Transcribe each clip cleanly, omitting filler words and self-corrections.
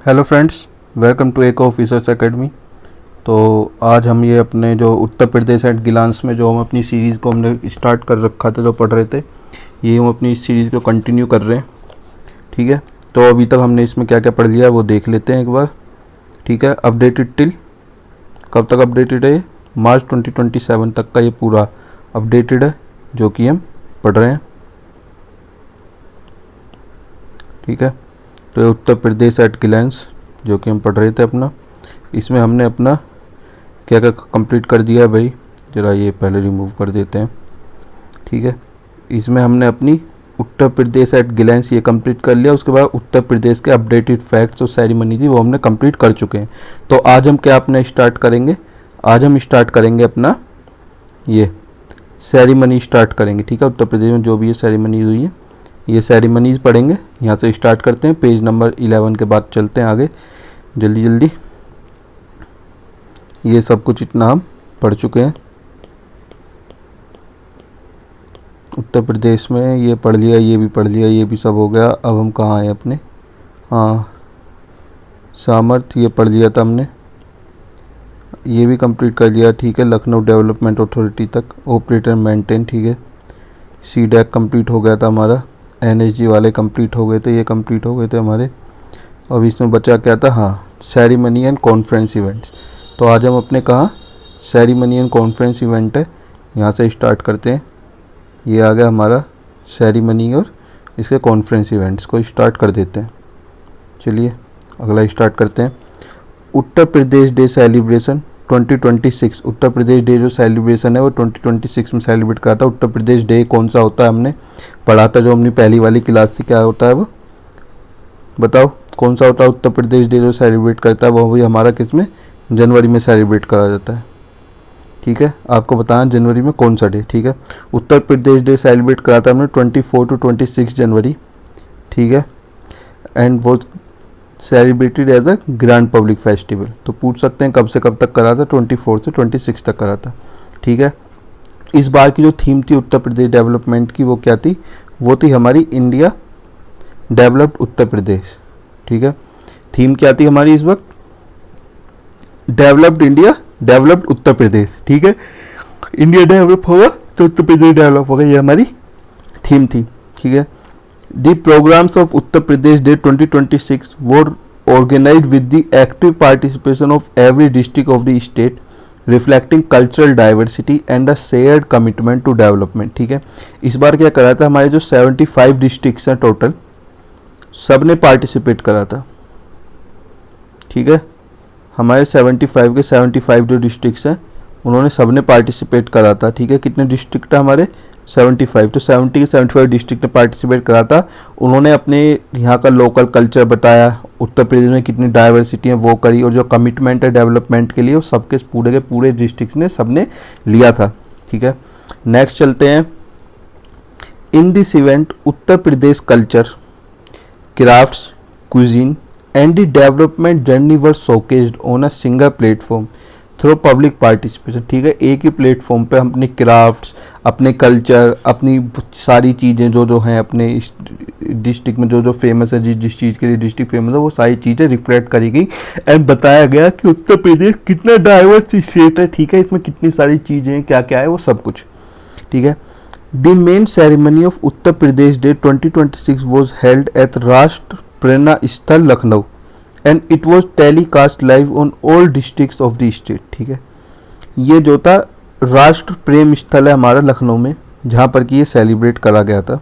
Hello friends, welcome to एक officers academy. तो आज हम ये अपने जो उत्तर प्रदेश एट ग्लांस में जो हम अपनी सीरीज़ को हमने स्टार्ट कर रखा था, जो पढ़ रहे थे, ये हम अपनी इस सीरीज़ को कंटिन्यू कर रहे हैं। ठीक है, तो अभी तक हमने इसमें क्या क्या पढ़ लिया है वो देख लेते हैं एक बार। ठीक है, अपडेटेड टिल कब तक अपडेटेड है? मार्च 2027 तक का ये पूरा अपडेटेड है जो कि हम पढ़ रहे हैं। ठीक है, तो उत्तर प्रदेश एट ग्लांस जो कि हम पढ़ रहे थे अपना, इसमें हमने अपना क्या क्या कंप्लीट कर दिया है भाई। ज़रा ये पहले रिमूव कर देते हैं। ठीक है, इसमें हमने अपनी उत्तर प्रदेश एट ग्लांस ये कंप्लीट कर लिया। उसके बाद उत्तर प्रदेश के अपडेटेड फैक्ट्स और सेरेमनी थी वो हमने कंप्लीट कर चुके हैं। तो आज हम क्या अपना स्टार्ट करेंगे? आज हम स्टार्ट करेंगे अपना ये सेरेमनी स्टार्ट करेंगे। ठीक है, उत्तर प्रदेश में जो भी ये सेरेमनी हुई है ये सेरेमनीज़ पढ़ेंगे। यहाँ से स्टार्ट करते हैं, पेज नंबर 11 के बाद चलते हैं आगे जल्दी जल्दी। ये सब कुछ इतना हम पढ़ चुके हैं उत्तर प्रदेश में। ये पढ़ लिया, ये भी पढ़ लिया, ये भी सब हो गया। अब हम कहाँ आए अपने? हाँ, सामर्थ्य ये पढ़ लिया था हमने, ये भी कंप्लीट कर लिया। ठीक है, लखनऊ डेवलपमेंट अथॉरिटी तक ऑपरेटर मेंटेन। ठीक है, सीडैक कंप्लीट हो गया था हमारा, एनएसजी वाले कंप्लीट हो गए थे, ये कंप्लीट हो गए थे हमारे। अब इसमें बचा क्या था? हाँ, सेरेमनी एंड कॉन्फ्रेंस इवेंट्स। तो आज हम अपने कहाँ सेरेमनी एंड कॉन्फ्रेंस इवेंट है, यहाँ से स्टार्ट करते हैं। ये आ गया हमारा सेरेमनी और इसके कॉन्फ्रेंस इवेंट्स को स्टार्ट कर देते हैं। चलिए अगला स्टार्ट करते हैं। उत्तर प्रदेश डे सेलिब्रेशन 2026। उत्तर प्रदेश डे जो सेलिब्रेशन है वो 2026 में सेलिब्रेट करा था। उत्तर प्रदेश डे कौन सा होता है हमने पढ़ा था जो हमने पहली वाली क्लास से, क्या होता है वो बताओ? कौन सा होता है उत्तर प्रदेश डे जो सेलिब्रेट करता है? वो भी हमारा किस में? जनवरी में सेलिब्रेट करा जाता है। ठीक है, आपको बताना जनवरी में कौन सा डे। ठीक है, उत्तर प्रदेश डे सेलिब्रेट करा था हमने 24 to 26 जनवरी। ठीक है, एंड वो celebrated as a grand public festival. तो पूछ सकते हैं कब से कब तक करा था? 24 से 26 तक करा था। ठीक है, इस बार की जो थीम थी उत्तर प्रदेश डेवलपमेंट की वो क्या थी? वो थी हमारी इंडिया डेवलप्ड उत्तर प्रदेश। ठीक है, थीम क्या थी हमारी इस वक्त? Developed India, developed Uttar Pradesh. ठीक है, इंडिया डेवलप होगा तो उत्तर प्रदेश डेवलप होगा, ये हमारी थीम थी। ठीक है, The programs of Uttar Pradesh Day 2026 were organized with the active participation of every district of the state, reflecting cultural diversity and a shared commitment to development. ठीक है, इस बार क्या करा था? हमारे जो 75 डिस्ट्रिक्ट्स हैं टोटल, सब ने पार्टिसिपेट करा था। ठीक है, हमारे 75 के 75 जो डिस्ट्रिक्ट्स हैं उन्होंने सब ने पार्टिसिपेट करा था। ठीक है, कितने डिस्ट्रिक्ट है हमारे? 75। तो 70 के 75 डिस्ट्रिक्ट ने पार्टिसिपेट करा था। उन्होंने अपने यहाँ का लोकल कल्चर बताया, उत्तर प्रदेश में कितनी डाइवर्सिटी है वो करी, और जो कमिटमेंट है डेवलपमेंट के लिए वो सबके पूरे के पूरे डिस्ट्रिक्ट ने सबने लिया था। ठीक है, नेक्स्ट चलते हैं। In this event Uttar Pradesh culture, crafts, cuisine and the development journey were showcased on a single platform through public participation. ठीक है, एक ही प्लेटफॉर्म पे हम अपने क्राफ्ट्स, अपने कल्चर, अपनी सारी चीज़ें जो जो हैं अपने डिस्ट्रिक्ट में जो जो फेमस है, जिस चीज़ के लिए डिस्ट्रिक्ट फेमस है वो सारी चीज़ें रिफ्लेक्ट करी गई एंड बताया गया कि उत्तर प्रदेश कितना डाइवर्स स्टेट है। ठीक है, इसमें कितनी सारी चीज़ें क्या क्या है वो सब कुछ। ठीक है, the main ceremony of Uttar Pradesh day 2026 was held at राष्ट्र प्रेरणा स्थल Lucknow and it was telecast live on all districts of the state. ठीक है, ये जो था राष्ट्र प्रेम स्थल है हमारा लखनऊ में, जहाँ पर कि ये सेलिब्रेट करा गया था।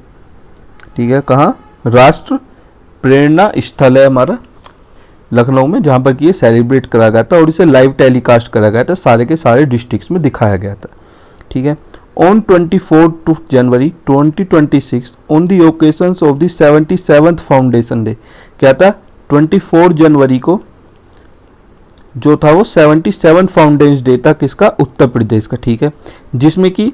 ठीक है, कहाँ? राष्ट्र प्रेरणा स्थल है हमारा लखनऊ में, जहाँ पर कि ये सेलिब्रेट करा गया था और इसे लाइव टेलीकास्ट करा गया था, सारे के सारे डिस्ट्रिक्ट्स में दिखाया गया था। ठीक है, on 24 January 2026 on the occasions of the 77th foundation day. क्या था? 24 जनवरी को जो था वो 77 फाउंडेशन डे था किसका? उत्तर प्रदेश का। ठीक है, जिसमें कि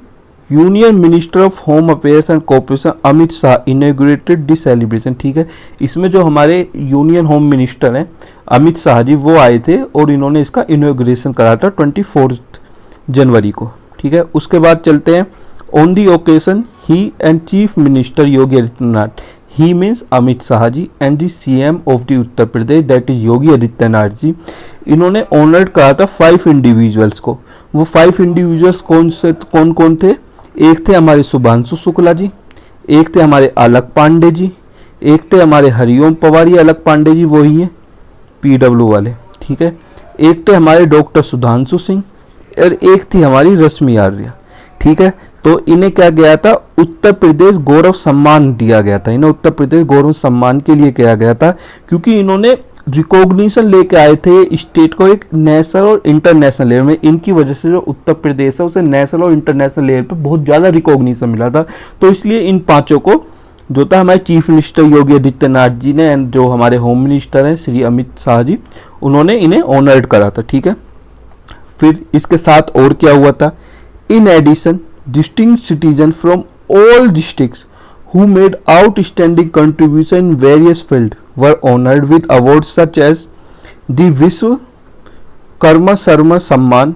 union minister of home affairs and cooperation Amit Shah inaugurated the celebration. ठीक है, इसमें जो हमारे यूनियन होम मिनिस्टर हैं अमित शाह जी वो आए थे और इन्होंने इसका इनॉग्रेशन करा था 24 जनवरी को। ठीक है, उसके बाद चलते हैं। On the occasion he and chief minister Yogi Adityanath he means Amit Shah ji and the CM of the Uttar Pradesh that is Yogi Adityanath ji, इन्होंने ऑनर्ड करा था 5 इंडिविजुअल्स को। वो 5 इंडिविजुअल्स कौन कौन थे? एक थे हमारे शुभांशु शुक्ला जी, एक थे हमारे अलक पांडे जी, एक थे हमारे हरिओम पवार, ये अलक पांडे जी वही हैं पीडब्ल्यू वाले, ठीक है। एक थे हमारे डॉक्टर सुधांशु सिंह और एक थी हमारी रश्मि आर्या, ठीक है। तो इन्हें क्या गया था? उत्तर प्रदेश गौरव सम्मान दिया गया था। इन्हें उत्तर प्रदेश गौरव सम्मान के लिए किया गया था क्योंकि इन्होंने रिकॉग्निशन लेके आए थे स्टेट को एक नेशनल और इंटरनेशनल लेवल में। इनकी वजह से जो उत्तर प्रदेश है उसे नेशनल और इंटरनेशनल लेवल पे बहुत ज़्यादा रिकॉग्निशन मिला था। तो इसलिए इन पांचों को जो था हमारे चीफ मिनिस्टर योगी आदित्यनाथ जी ने एंड जो हमारे होम मिनिस्टर हैं श्री अमित शाह जी, उन्होंने इन्हें ऑनर्ड करा था, ठीक है। फिर इसके साथ और क्या हुआ था? In addition distinct citizens from all districts who made outstanding contribution in various fields were honored with awards such as the Vishwakarma Sarma सम्मान,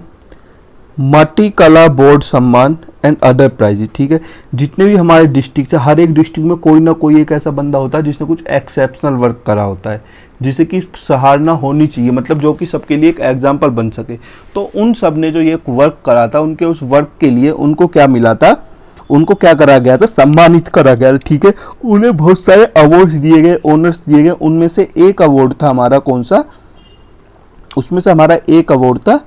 माटी कला बोर्ड सम्मान एंड अदर प्राइजेस, ठीक है। जितने भी हमारे डिस्ट्रिक्ट है, हर एक डिस्ट्रिक्ट में कोई ना कोई एक ऐसा बंदा होता है जिसने कुछ एक्सेप्शनल वर्क करा होता है, जिसे कि सराहना होनी चाहिए, मतलब जो कि सबके लिए एक एग्जाम्पल बन सके। तो उन सब ने जो ये वर्क करा था, उनके उस वर्क के लिए उनको क्या मिला था? उनको क्या करा गया था? सम्मानित करा गया, ठीक है। उन्हें बहुत सारे अवार्ड्स दिए गए, ऑनर्स दिए गए। उनमें से एक अवार्ड था हमारा कौन सा? उसमें से हमारा एक अवार्ड था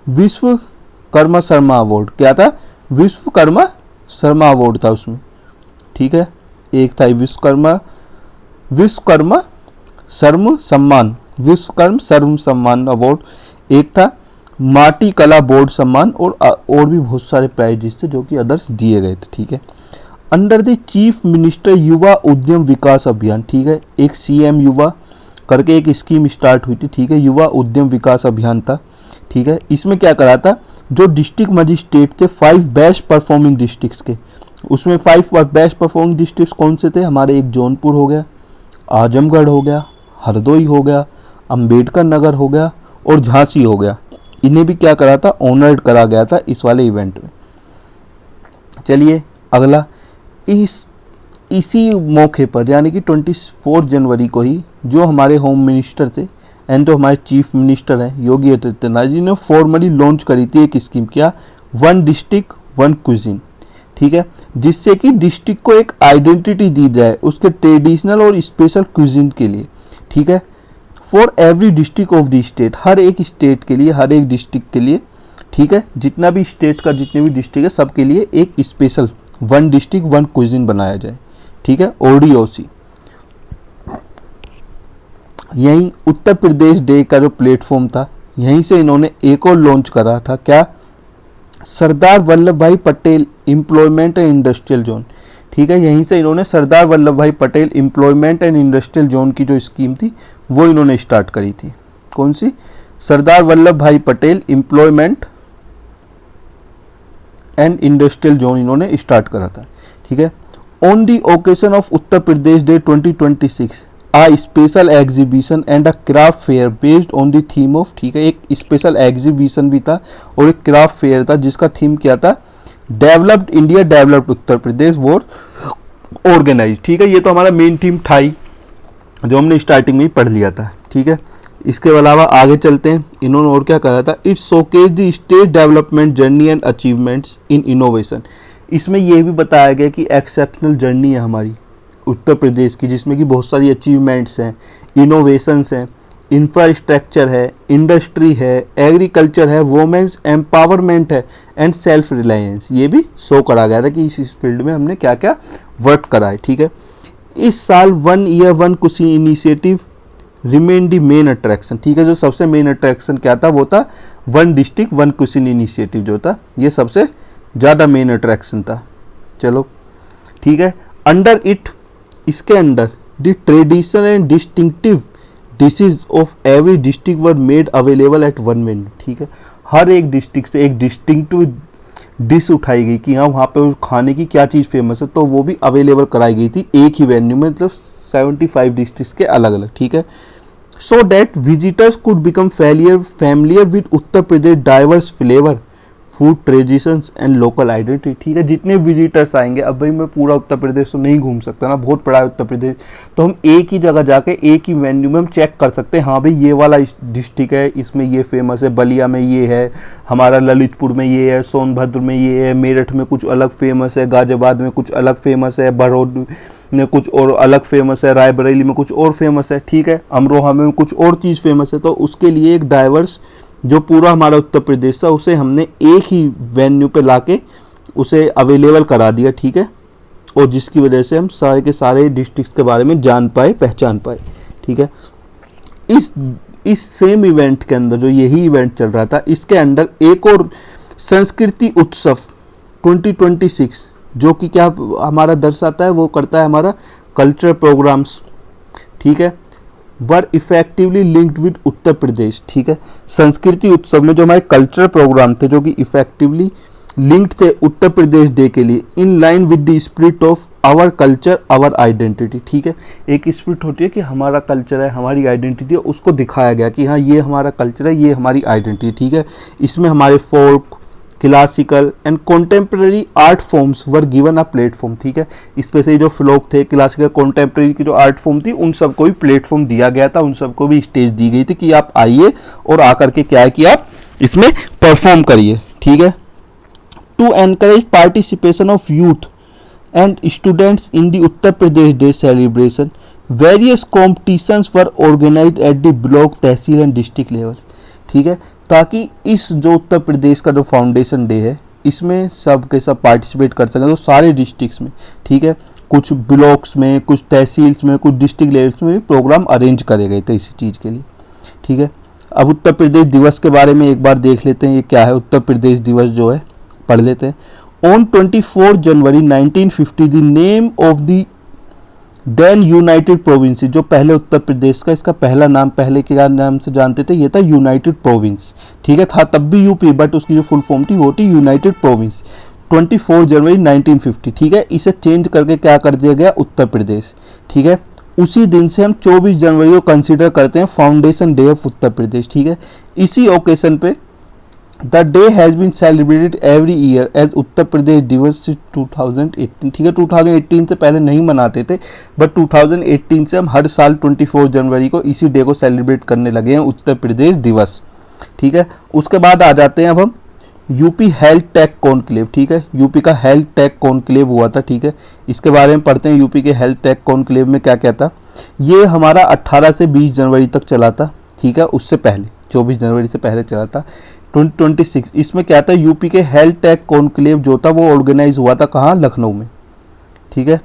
विश्वकर्मा शर्मा अवार्ड। क्या था? विश्वकर्मा शर्मा अवार्ड था उसमें, ठीक है। एक था विश्वकर्मा शर्म सम्मान, विश्वकर्म शर्म सम्मान अवार्ड। एक था माटी कला बोर्ड सम्मान और भी बहुत सारे प्राइजेस थे जो कि अदर्स दिए गए थे, ठीक है। अंडर द चीफ मिनिस्टर युवा उद्यम विकास अभियान, ठीक है। एक सीएम युवा करके एक स्कीम स्टार्ट हुई थी, ठीक है। युवा उद्यम विकास अभियान था, ठीक है। इसमें क्या करा था? जो डिस्ट्रिक्ट मजिस्ट्रेट थे 5 बेस्ट परफॉर्मिंग डिस्ट्रिक्ट्स के, उसमें 5 बेस्ट परफॉर्मिंग डिस्ट्रिक्ट्स कौन से थे? हमारे एक जौनपुर हो गया, आजमगढ़ हो गया, हरदोई हो गया, अंबेडकर नगर हो गया और झांसी हो गया। इन्हें भी क्या करा था? ऑनर्ड करा गया था इस वाले इवेंट में। चलिए अगला, इसी मौके पर यानी कि 24 जनवरी को ही जो हमारे होम मिनिस्टर थे एंड जो हमारे चीफ मिनिस्टर हैं योगी आदित्यनाथ जी ने फॉर्मली लॉन्च करी थी एक स्कीम, क्या? 1 डिस्ट्रिक्ट 1 क्विजिन, ठीक है। जिससे कि डिस्ट्रिक्ट को एक आइडेंटिटी दी जाए उसके ट्रेडिशनल और स्पेशल क्विजिन के लिए, ठीक है। For every district of the state, हर एक स्टेट के लिए, हर एक डिस्ट्रिक्ट के लिए, ठीक है। जितना भी स्टेट का जितने भी डिस्ट्रिक्ट है सबके लिए एक स्पेशल 1 डिस्ट्रिक्ट 1 क्विजिन बनाया जाए, ठीक है। ODOC। यही उत्तर प्रदेश डे का जो प्लेटफॉर्म था, यहीं से इन्होंने एक और लॉन्च करा था, क्या? सरदार Vallabh bhai Patel employment and industrial zone, ठीक है। यहीं से इन्होंने सरदार Vallabh bhai Patel employment and industrial zone की जो स्कीम थी वो इन्होंने स्टार्ट करी थी। कौन सी? Sardar Vallabh bhai Patel employment and industrial zone इन्होंने स्टार्ट करा था, ठीक है। On the occasion of Uttar Pradesh day 2026 a special exhibition and a craft fair based on the theme of, ठीक है। एक स्पेशल एग्जीबिशन भी था और एक क्राफ्ट फेयर था जिसका थीम क्या था? डेवलप्ड इंडिया डेवलप्ड उत्तर प्रदेश वो ऑर्गेनाइज, ठीक है। ये तो हमारा मेन थीम था ही जो हमने स्टार्टिंग में ही पढ़ लिया था, ठीक है। इसके अलावा आगे चलते हैं, इन्होंने और क्या करा था? It showcase the state development journey and achievements in innovation. इसमें यह भी बताया गया कि एक्सेप्शनल जर्नी है हमारी उत्तर प्रदेश की, जिसमें कि बहुत सारी अचीवमेंट्स हैं, इनोवेशंस हैं, इंफ्रास्ट्रक्चर है, इंडस्ट्री है, एग्रीकल्चर है, वोमेंस एम्पावरमेंट है एंड सेल्फ रिलायंस। ये भी शो करा गया था कि इस फील्ड में हमने क्या क्या वर्क करा है, ठीक है। इस साल 1 year 1 cuisine initiative remain the main attraction, ठीक है। जो सबसे मेन अट्रैक्शन क्या था? वो था 1 डिस्ट्रिक्ट 1 क्विजिन इनिशिएटिव जो था, ये सबसे ज़्यादा मेन अट्रैक्शन था। चलो ठीक है। अंडर इट, इसके under the traditional and distinctive dishes of every district were made available at 1 menu, ठीक है। हर एक डिस्ट्रिक्ट से एक डिस्टिंक्टिव डिश उठाई गई कि हाँ वहाँ पे खाने की क्या चीज़ फेमस है, तो वो भी अवेलेबल कराई गई थी एक ही वेन्यू में, मतलब 75 डिस्ट्रिक्ट के अलग अलग, ठीक है। So that visitors could become familiar with Uttar Pradesh diverse flavour, food traditions and local identity. ठीक है, जितने विजिटर्स आएंगे, अब भाई मैं पूरा उत्तर प्रदेश तो नहीं घूम सकता ना, बहुत बड़ा है उत्तर प्रदेश, तो हम एक ही जगह जाके एक ही वेन्यू में हम चेक कर सकते हैं, हाँ भाई ये वाला डिस्ट्रिक्ट है, इसमें ये फेमस है, बलिया में ये है, हमारा ललितपुर में ये है, सोनभद्र में ये है, मेरठ में कुछ अलग फेमस है, गाजियाबाद में कुछ अलग फेमस है, बड़ौद में कुछ और अलग फेमस है, रायबरेली में कुछ और फेमस है। ठीक है, अमरोहा में कुछ और चीज़ फेमस है। तो उसके लिए एक डाइवर्स जो पूरा हमारा उत्तर प्रदेश था उसे हमने एक ही वेन्यू पे लाके उसे अवेलेबल करा दिया। ठीक है, और जिसकी वजह से हम सारे के सारे डिस्ट्रिक्ट्स के बारे में जान पाए, पहचान पाए। ठीक है, इस सेम इवेंट के अंदर जो यही इवेंट चल रहा था, इसके अंदर एक और संस्कृति उत्सव 2026 जो कि क्या हमारा दर्शाता है, वो करता है हमारा कल्चरल प्रोग्राम्स। ठीक है, were effectively linked with Uttar Pradesh. ठीक है, संस्कृति उत्सव में जो हमारे कल्चरल प्रोग्राम थे जो कि इफेक्टिवली लिंक्ड थे उत्तर प्रदेश डे के लिए, in line with the spirit of our culture our identity. ठीक है, एक स्पिरिट होती है कि हमारा कल्चर है, हमारी आइडेंटिटी है, उसको दिखाया गया कि हाँ ये हमारा कल्चर है, ये हमारी आइडेंटिटी है। ठीक है, इसमें हमारे folk, classical and contemporary art forms were given a platform. ठीक है, इसमें से जो फ्लोक थे, क्लासिकल, कॉन्टेम्प्रेरी की जो आर्ट फॉर्म थी, उन सबको भी प्लेटफॉर्म दिया गया था, उन सबको भी स्टेज दी गई थी कि आप आइए और आकर के क्या है कि आप इसमें परफॉर्म करिए। ठीक है, to encourage participation of youth and students in the Uttar Pradesh day celebration, various competitions were organised at the block, tehsil and district level. ठीक है, ताकि इस जो उत्तर प्रदेश का जो फाउंडेशन डे है इसमें सब के सब पार्टिसिपेट कर सकें, तो सारे डिस्ट्रिक्ट्स में। ठीक है, कुछ ब्लॉक्स में, कुछ तहसील्स में, कुछ डिस्ट्रिक्ट लेवल्स में भी प्रोग्राम अरेंज करे गए थे इसी चीज़ के लिए। ठीक है, अब उत्तर प्रदेश दिवस के बारे में एक बार देख लेते हैं, ये क्या है उत्तर प्रदेश दिवस जो है, पढ़ लेते हैं। On 24 January 1950 the name of the then United Provinces, जो पहले उत्तर प्रदेश का इसका पहला नाम पहले के नाम से जानते थे, ये था यूनाइटेड प्रोविंस। ठीक है, था तब भी यूपी, बट उसकी जो फुल फॉर्म थी वो थी यूनाइटेड प्रोविंस। 24 जनवरी 1950। ठीक है, इसे चेंज करके क्या कर दिया गया, उत्तर प्रदेश। ठीक है, उसी दिन से हम 24 जनवरी को कंसीडर करते हैं foundation day of Uttar Pradesh. ठीक है, इसी ओकेशन पे the day has been celebrated every year as Uttar Pradesh Diwas 2018। ठीक है, 2018 से पहले नहीं मनाते थे, बट 2018 से हम हर साल 24 जनवरी को इसी डे को सेलिब्रेट करने लगे हैं, उत्तर प्रदेश दिवस। ठीक है, उसके बाद आ जाते हैं अब हम यूपी हेल्थ टेक कॉन्क्लेव। ठीक है, यूपी का हेल्थ टेक कॉन्क्लेव हुआ था। ठीक है, इसके बारे में पढ़ते हैं, यूपी के हेल्थ टेक कॉन्क्लेव में क्या क्या था। ये हमारा 18 से 20 जनवरी तक चला था। ठीक है, उससे पहले 24 जनवरी से पहले चला था 2026। इसमें क्या था, यूपी के हेल्थ टेक कॉन्क्लेव जो था वो ऑर्गेनाइज हुआ था कहाँ, लखनऊ में। ठीक है,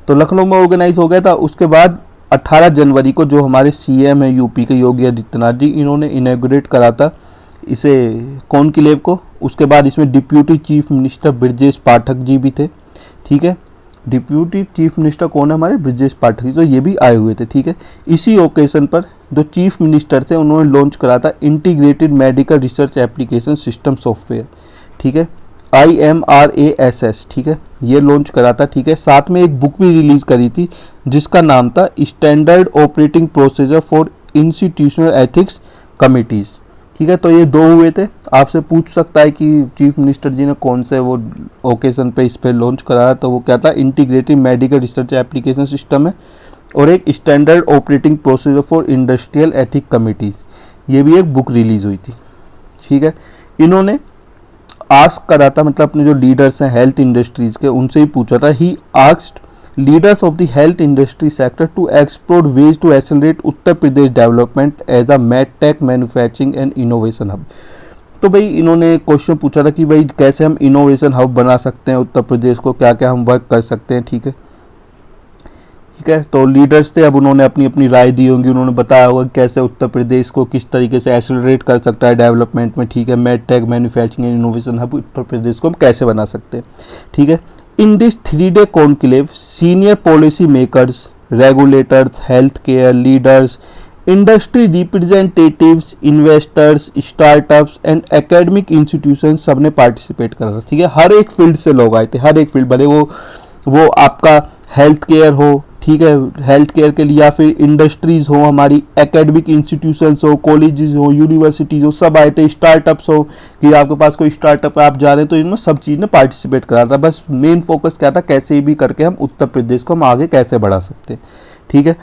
तो लखनऊ में ऑर्गेनाइज हो गया था। उसके बाद 18 जनवरी को जो हमारे सीएम है यूपी के योगी आदित्यनाथ जी, इन्होंने इनॉग्रेट करा था इसे कॉन्क्लेव को। उसके बाद इसमें deputy chief minister Brajesh Pathak ji भी थे। ठीक है, डिप्यूटी चीफ मिनिस्टर कौन है, हमारे ब्रजेश पाठक जी, तो ये भी आए हुए थे। ठीक है, इसी ओकेशन पर जो चीफ मिनिस्टर थे उन्होंने लॉन्च करा था integrated medical research application system software. ठीक है, IMRASS। ठीक है, ये लॉन्च करा था। ठीक है, साथ में एक बुक भी रिलीज करी थी जिसका नाम था standard operating procedure for institutional ethics committees. ठीक है, तो ये दो हुए थे। आपसे पूछ सकता है कि चीफ मिनिस्टर जी ने कौन से वो ओकेशन पे इस पे लॉन्च कराया, तो वो क्या था, integrated medical research application system है, और एक standard operating procedure for industrial ethic committees, ये भी एक बुक रिलीज हुई थी। ठीक है, इन्होंने आस्क करा था, मतलब अपने जो लीडर्स हैं हेल्थ इंडस्ट्रीज के, उनसे ही पूछा था। He asked leaders of the health industry sector to explore ways to accelerate Uttar Pradesh development as a medtech manufacturing and innovation hub. तो भाई इन्होंने क्वेश्चन पूछा था कि भाई कैसे हम इनोवेशन हब बना सकते हैं उत्तर प्रदेश को, क्या क्या हम वर्क कर सकते हैं। ठीक है, ठीक है, तो लीडर्स थे, अब उन्होंने अपनी अपनी राय दी होंगी, उन्होंने बताया होगा कैसे उत्तर प्रदेश को किस तरीके से एक्सेलरेट कर सकता है डेवलपमेंट में। ठीक है, medtech manufacturing and innovation hub Uttar Pradesh को हम कैसे बना सकते हैं। ठीक है, in this 3-day conclave, senior policy makers, regulators, healthcare leaders, industry representatives, investors, startups and academic institutions सबने पार्टिसिपेट करा था। ठीक है, हर एक फील्ड से लोग आए थे, हर एक फील्ड, भले वो आपका हेल्थ केयर हो, ठीक है, हेल्थ केयर के लिए, या फिर इंडस्ट्रीज हो, हमारी एकेडमिक इंस्टीट्यूशंस हो, कॉलेजेस हो, यूनिवर्सिटीज हो, सब आए थे। स्टार्टअप्स हो कि आपके पास कोई स्टार्टअप है, आप जा रहे हैं, तो इनमें सब चीज़ ने पार्टिसिपेट करा था। बस मेन फोकस क्या था, कैसे भी करके हम उत्तर प्रदेश को हम आगे कैसे बढ़ा सकते हैं। ठीक है,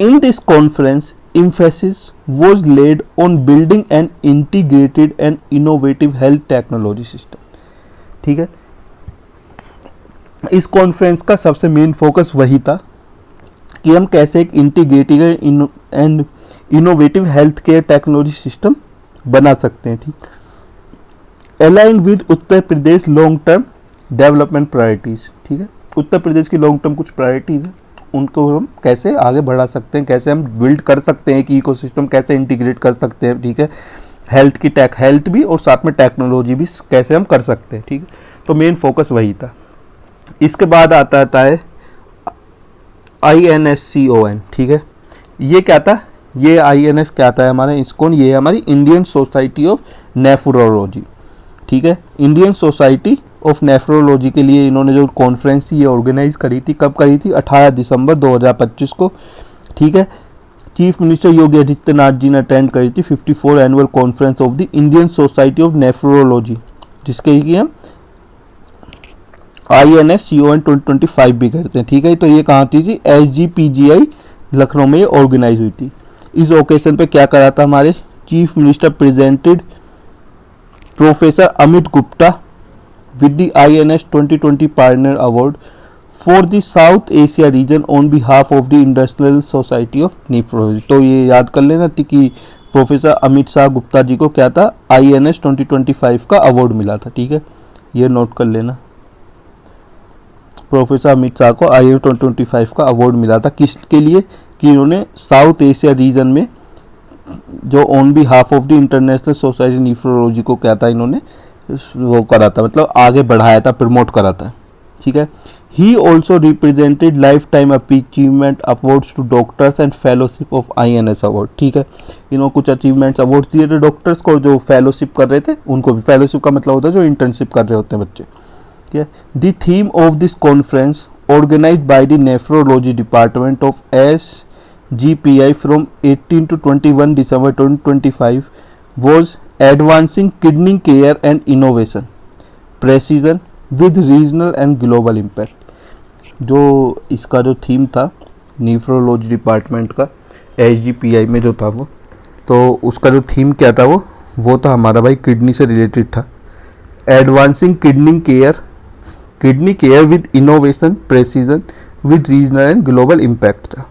in this conference emphasis was laid on building an integrated and innovative health technology system। ठीक है, इस कॉन्फ्रेंस का सबसे मेन फोकस वही था कि हम कैसे एक integrated and innovative health care technology system बना सकते हैं। ठीक, align with Uttar Pradesh long term development priorities. ठीक है, उत्तर प्रदेश की लॉन्ग टर्म कुछ प्रायोरिटीज है, उनको हम कैसे आगे बढ़ा सकते हैं, कैसे हम बिल्ड कर सकते हैं कि इकोसिस्टम कैसे इंटीग्रेट कर सकते हैं। ठीक है, हेल्थ की हेल्थ भी और साथ में टेक्नोलॉजी भी कैसे हम कर सकते हैं। ठीक है, तो मेन फोकस वही था। इसके बाद आता है INSCON। ठीक है, ये क्या था, ये INS क्या था हमारा ISCON, ये है हमारी इंडियन सोसाइटी ऑफ नेफ्रोलॉजी। ठीक है, इंडियन सोसाइटी ऑफ नेफ्रोलॉजी के लिए इन्होंने जो कॉन्फ्रेंस थी ये ऑर्गेनाइज करी थी। कब करी थी, 18 दिसंबर 2025 को। ठीक है, चीफ मिनिस्टर योगी आदित्यनाथ जी ने अटेंड करी थी 54 annual conference of the Indian society of nephrology, जिसके कि हम INSCON 2025 भी करते हैं। ठीक है, तो ये कहाँ थी SGPGI लखनऊ में ये ऑर्गेनाइज हुई थी। इस ओकेजन पे क्या करा था, हमारे chief minister presented professor Amit Gupta with the INS 2020 Pioneer Award for the South Asia region on behalf of the International Society of Nephrology। तो ये याद कर लेना थी कि प्रोफेसर अमित शाह गुप्ता जी को क्या था, INS 2025 का अवार्ड मिला था। ठीक है, ये नोट कर लेना, प्रोफेसर अमित शाह को INS 2025 का अवार्ड मिला था। किसके लिए, कि इन्होंने साउथ एशिया रीजन में जो on behalf of the international society nephrology को क्या था, इन्होंने वो करा था, मतलब आगे बढ़ाया था, प्रमोट करा था। ठीक है, he also represented lifetime achievement awards to doctors and fellowship of INS award. ठीक है, इन्होंने कुछ अचीवमेंट्स अवार्ड्स दिए थे डॉक्टर्स को, जो फेलोशिप कर रहे थे उनको भी। फेलोशिप का मतलब होता है जो इंटर्नशिप कर रहे होते हैं बच्चे। ठीक है, the theme of this conference organised by the nephrology department of SGPI from 18 to 21 December 2025 was advancing kidney care and innovation precision with regional and global impact। जो इसका जो थीम था नेफ्रोलॉजी डिपार्टमेंट का SGPI में जो था वो, तो उसका जो थीम क्या था वो था हमारा भाई किडनी से रिलेटेड था। Advancing kidney care with innovation precision with regional and global impact था।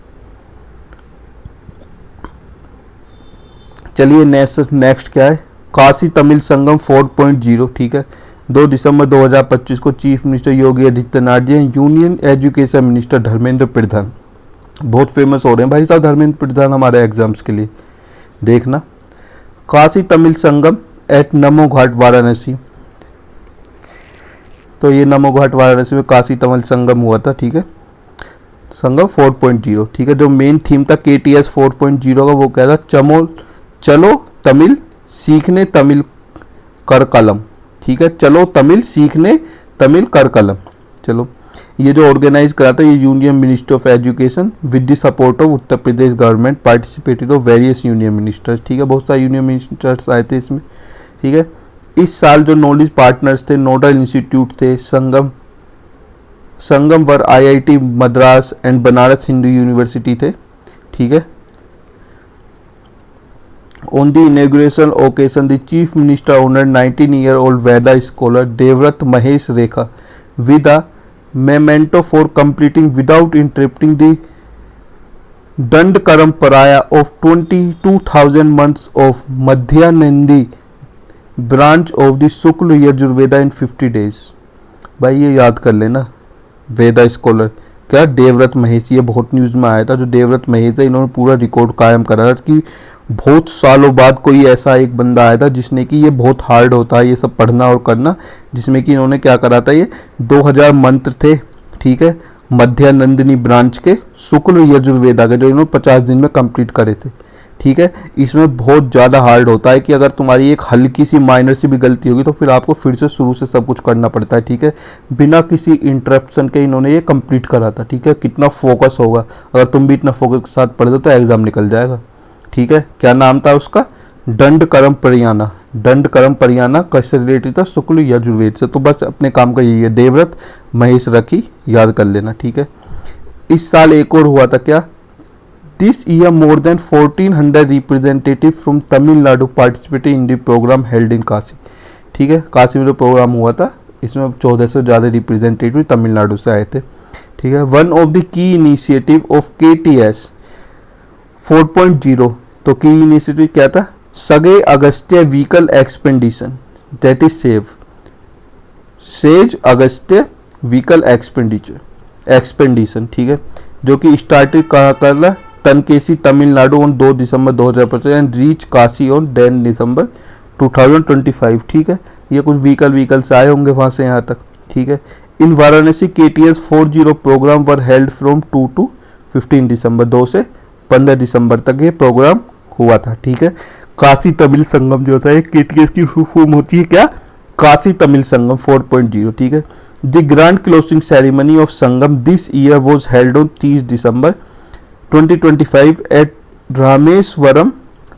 चलिए नेक्स्ट क्या है, काशी तमिल संगम 4.0। ठीक है, 2 दिसंबर 2025 को चीफ मिनिस्टर योगी आदित्यनाथ जी, union education minister Dharmendra Pradhan, बहुत फेमस हो रहे हैं भाई साहब धर्मेंद्र प्रधान हमारे एग्जाम्स के लिए, देखना। काशी तमिल संगम एट नमो घाट वाराणसी, तो ये नमो घाट वाराणसी में काशी तमिल संगम हुआ था। ठीक है, संगम 4.0। ठीक है, जो मेन थीम था KTS 4.0 का वो क्या था, चलो तमिल सीखने तमिल कर कलम। ठीक है, चलो तमिल सीखने तमिल कर कलम। चलो, ये जो ऑर्गेनाइज करा था ये union ministry of education with the support of Uttar Pradesh government, participated of various union ministers. ठीक है, बहुत सारे यूनियन मिनिस्टर्स आए थे इसमें। ठीक है, इस साल जो नॉलेज पार्टनर्स थे, नोडल इंस्टीट्यूट थे, संगम वर IIT Madras and Banaras Hindu university थे। ठीक है, on the inauguration occasion the chief minister honored 19-year-old Veda scholar Devrat Mahesh Rekha with a memento for completing without interrupting the Dandakaram Paraya of 22,000 months of Madhyanandi branch of the Shukla Yajurveda in 50 days। भाई ये याद कर लेना, वेदा scholar क्या, देवव्रत महेश, ये बहुत news में आया था। जो देवव्रत महेश है इन्होंने पूरा रिकॉर्ड कायम करा था कि बहुत सालों बाद कोई ऐसा एक बंदा आया था जिसने कि ये बहुत हार्ड होता है ये सब पढ़ना और करना, जिसमें कि इन्होंने क्या करा था, ये 2000 मंत्र थे। ठीक है, मध्यानंदिनी ब्रांच के शुक्ल यजुर्वेदा के, जो इन्होंने 50 दिन में कंप्लीट करे थे। ठीक है। इसमें बहुत ज़्यादा हार्ड होता है कि अगर तुम्हारी एक हल्की सी माइनर सी भी गलती होगी तो फिर आपको फिर से शुरू से सब कुछ करना पड़ता है, ठीक है। बिना किसी इंटरप्शन के इन्होंने ये कंप्लीट करा था, ठीक है। कितना फोकस होगा, अगर तुम भी इतना फोकस के साथ पढ़ दो तो एग्ज़ाम निकल जाएगा, ठीक है। क्या नाम था उसका? दंड कर्म परियाना। दंड कर्म परियाना कैसे रिलेटेड था? शुक्ल यजुर्वेद से। तो बस अपने काम का यही है, देवव्रत महेश रखी याद कर लेना, ठीक है। इस साल एक और हुआ था क्या? This year more than 1400 representatives from Tamil Nadu participated in the program held in Kashi, ठीक है। काशी में जो प्रोग्राम हुआ था इसमें 1400 से ज़्यादा रिप्रेजेंटेटिव तमिलनाडु से आए थे, ठीक है। One of the key initiative of KTS 4.0, तो की इनिशिएटिव क्या था? Sage Agastya vehicle expedition, that is sage Agastya vehicle expedition, ठीक है, जो कि स्टार्टेड कहाँ कर रहा? Tenkasi Tamil Nadu on 2 December 2025 and reach Kashi on 10 December 2025, ठीक है। ये कुछ व्हीकल से आए होंगे वहाँ से यहाँ तक, ठीक है। In Varanasi KTS 40 programme were held from 2 to 15 December, 2 से 15 दिसंबर तक ये प्रोग्राम हुआ था, ठीक है। काशी तमिल संगम जो होता है KTS की फॉर्म होती है क्या? काशी तमिल संगम 4.0, ठीक है। The grand closing ceremony of Sangam this year was held on 30 December 2025 at Rameshwaram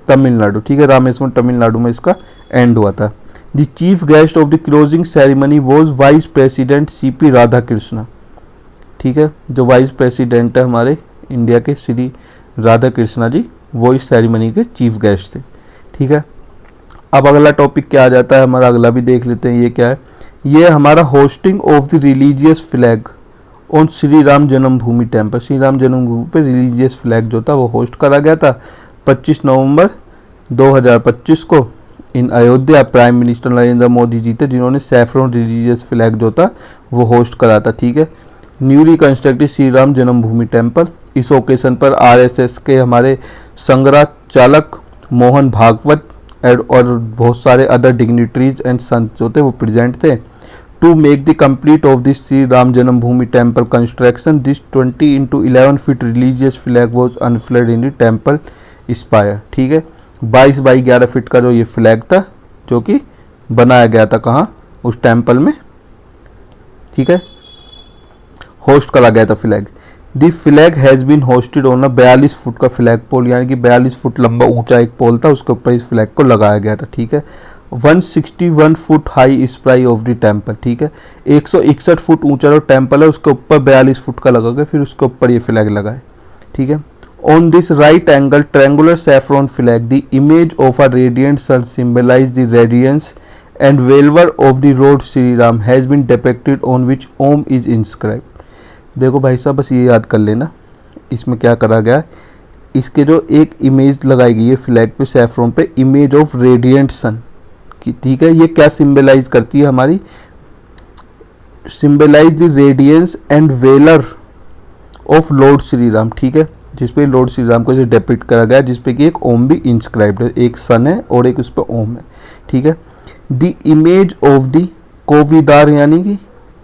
Tamil Nadu, ठीक है। रामेश्वरम तमिलनाडु में इसका एंड हुआ था। The chief guest of the closing ceremony was vice president CP Radhakrishna, ठीक है। जो वाइस प्रेसिडेंट है हमारे इंडिया के श्री राधाकृष्णा जी, वो इस सेरेमनी के चीफ गेस्ट थे, ठीक है। अब अगला टॉपिक क्या आ जाता है हमारा, अगला भी देख लेते हैं। ये क्या है? ये हमारा hosting of the religious flag on Shri Ram Janmabhoomi temple. Shri Ram जन्मभूमि पे रिलीजियस फ्लैग जो था वो होस्ट करा गया था 25 नवंबर 2025 को इन अयोध्या। प्राइम मिनिस्टर नरेंद्र मोदी जी थे जिन्होंने सैफरॉन रिलीजियस फ्लैग जो था वो होस्ट करा था, ठीक है। Newly constructed Shri Ram Janmabhoomi temple. इस ओकेशन पर RSS के हमारे संग्रहाचालक मोहन भागवत और बहुत सारे अदर डिग्निटरीज एंड संत जो थे वो प्रेजेंट थे। To make the complete of this Shri Ram Janmabhoomi temple construction this 20 into 11 feet religious flag was unfurled in the temple spire, ठीक है। 22 बाई 11 फीट का जो ये फ्लैग था जो कि बनाया गया था कहाँ? उस टेम्पल में, ठीक है, होस्ट करा गया था flag. The flag has been hosted on 42 foot का फ्लैग पोल, यानी कि 42 फुट लंबा ऊंचा एक पोल था, उसके ऊपर इस फ्लैग को लगाया गया था, ठीक है। 161 foot high spry of the temple, ठीक है। 161 फुट ऊंचा जो टेम्पल है उसके ऊपर 42 फुट का लगा गया, फिर उसके ऊपर ये फ्लैग लगाए, ठीक है। On this right angle triangular saffron flag the image of a radiant sun symbolise the radiance and valour of the lord Shri Ram has been depicted on which Om is inscribed. देखो भाई साहब बस ये याद कर लेना इसमें क्या करा गया है। इसके जो एक इमेज लगाई गई है फ्लैग पे सैफरॉन पे, इमेज ऑफ रेडिएंट सन की, ठीक है। ये क्या सिंबलाइज करती है हमारी? Symbolise the radiance and valour of Lord Shri Ram, ठीक है, जिसपे लॉर्ड श्री राम को जो डिपिक्ट करा गया जिसपे कि एक ओम भी इंस्क्राइब्ड है, एक सन है और एक उस पर ओम है, ठीक है। द इमेज ऑफ द कोविदार यानी कि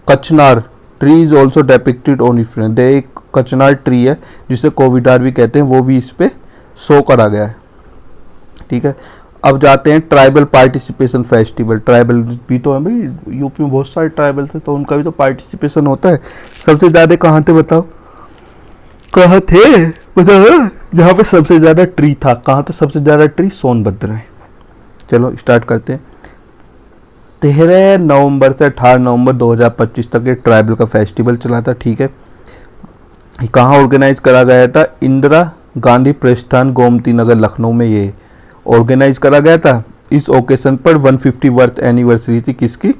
कचनार tree is also डेपिक्टेड on efferent. एक कचनार ट्री है जिसे कोविडार भी कहते हैं, वो भी इस पे शो करा गया है, ठीक है। अब जाते हैं ट्राइबल पार्टिसिपेशन फेस्टिवल। ट्राइबल भी तो है भाई, यूपी में बहुत सारे ट्राइबल थे तो उनका भी तो पार्टिसिपेशन होता है। सबसे ज़्यादा कहाँ थे बताओ? कहाँ थे बताओ? जहाँ पे सबसे ज़्यादा ट्री था। कहाँ था सबसे ज़्यादा ट्री? सोनभद्र है। चलो स्टार्ट करते हैं। 13 नवंबर से 18 नवंबर 2025 तक ये ट्राइबल का फेस्टिवल चला था, ठीक है। कहाँ ऑर्गेनाइज करा गया था? इंदिरा गांधी प्रस्थान गोमती नगर लखनऊ में ये ऑर्गेनाइज करा गया था। इस ओकेशन पर 150वीं एनिवर्सरी थी किसकी?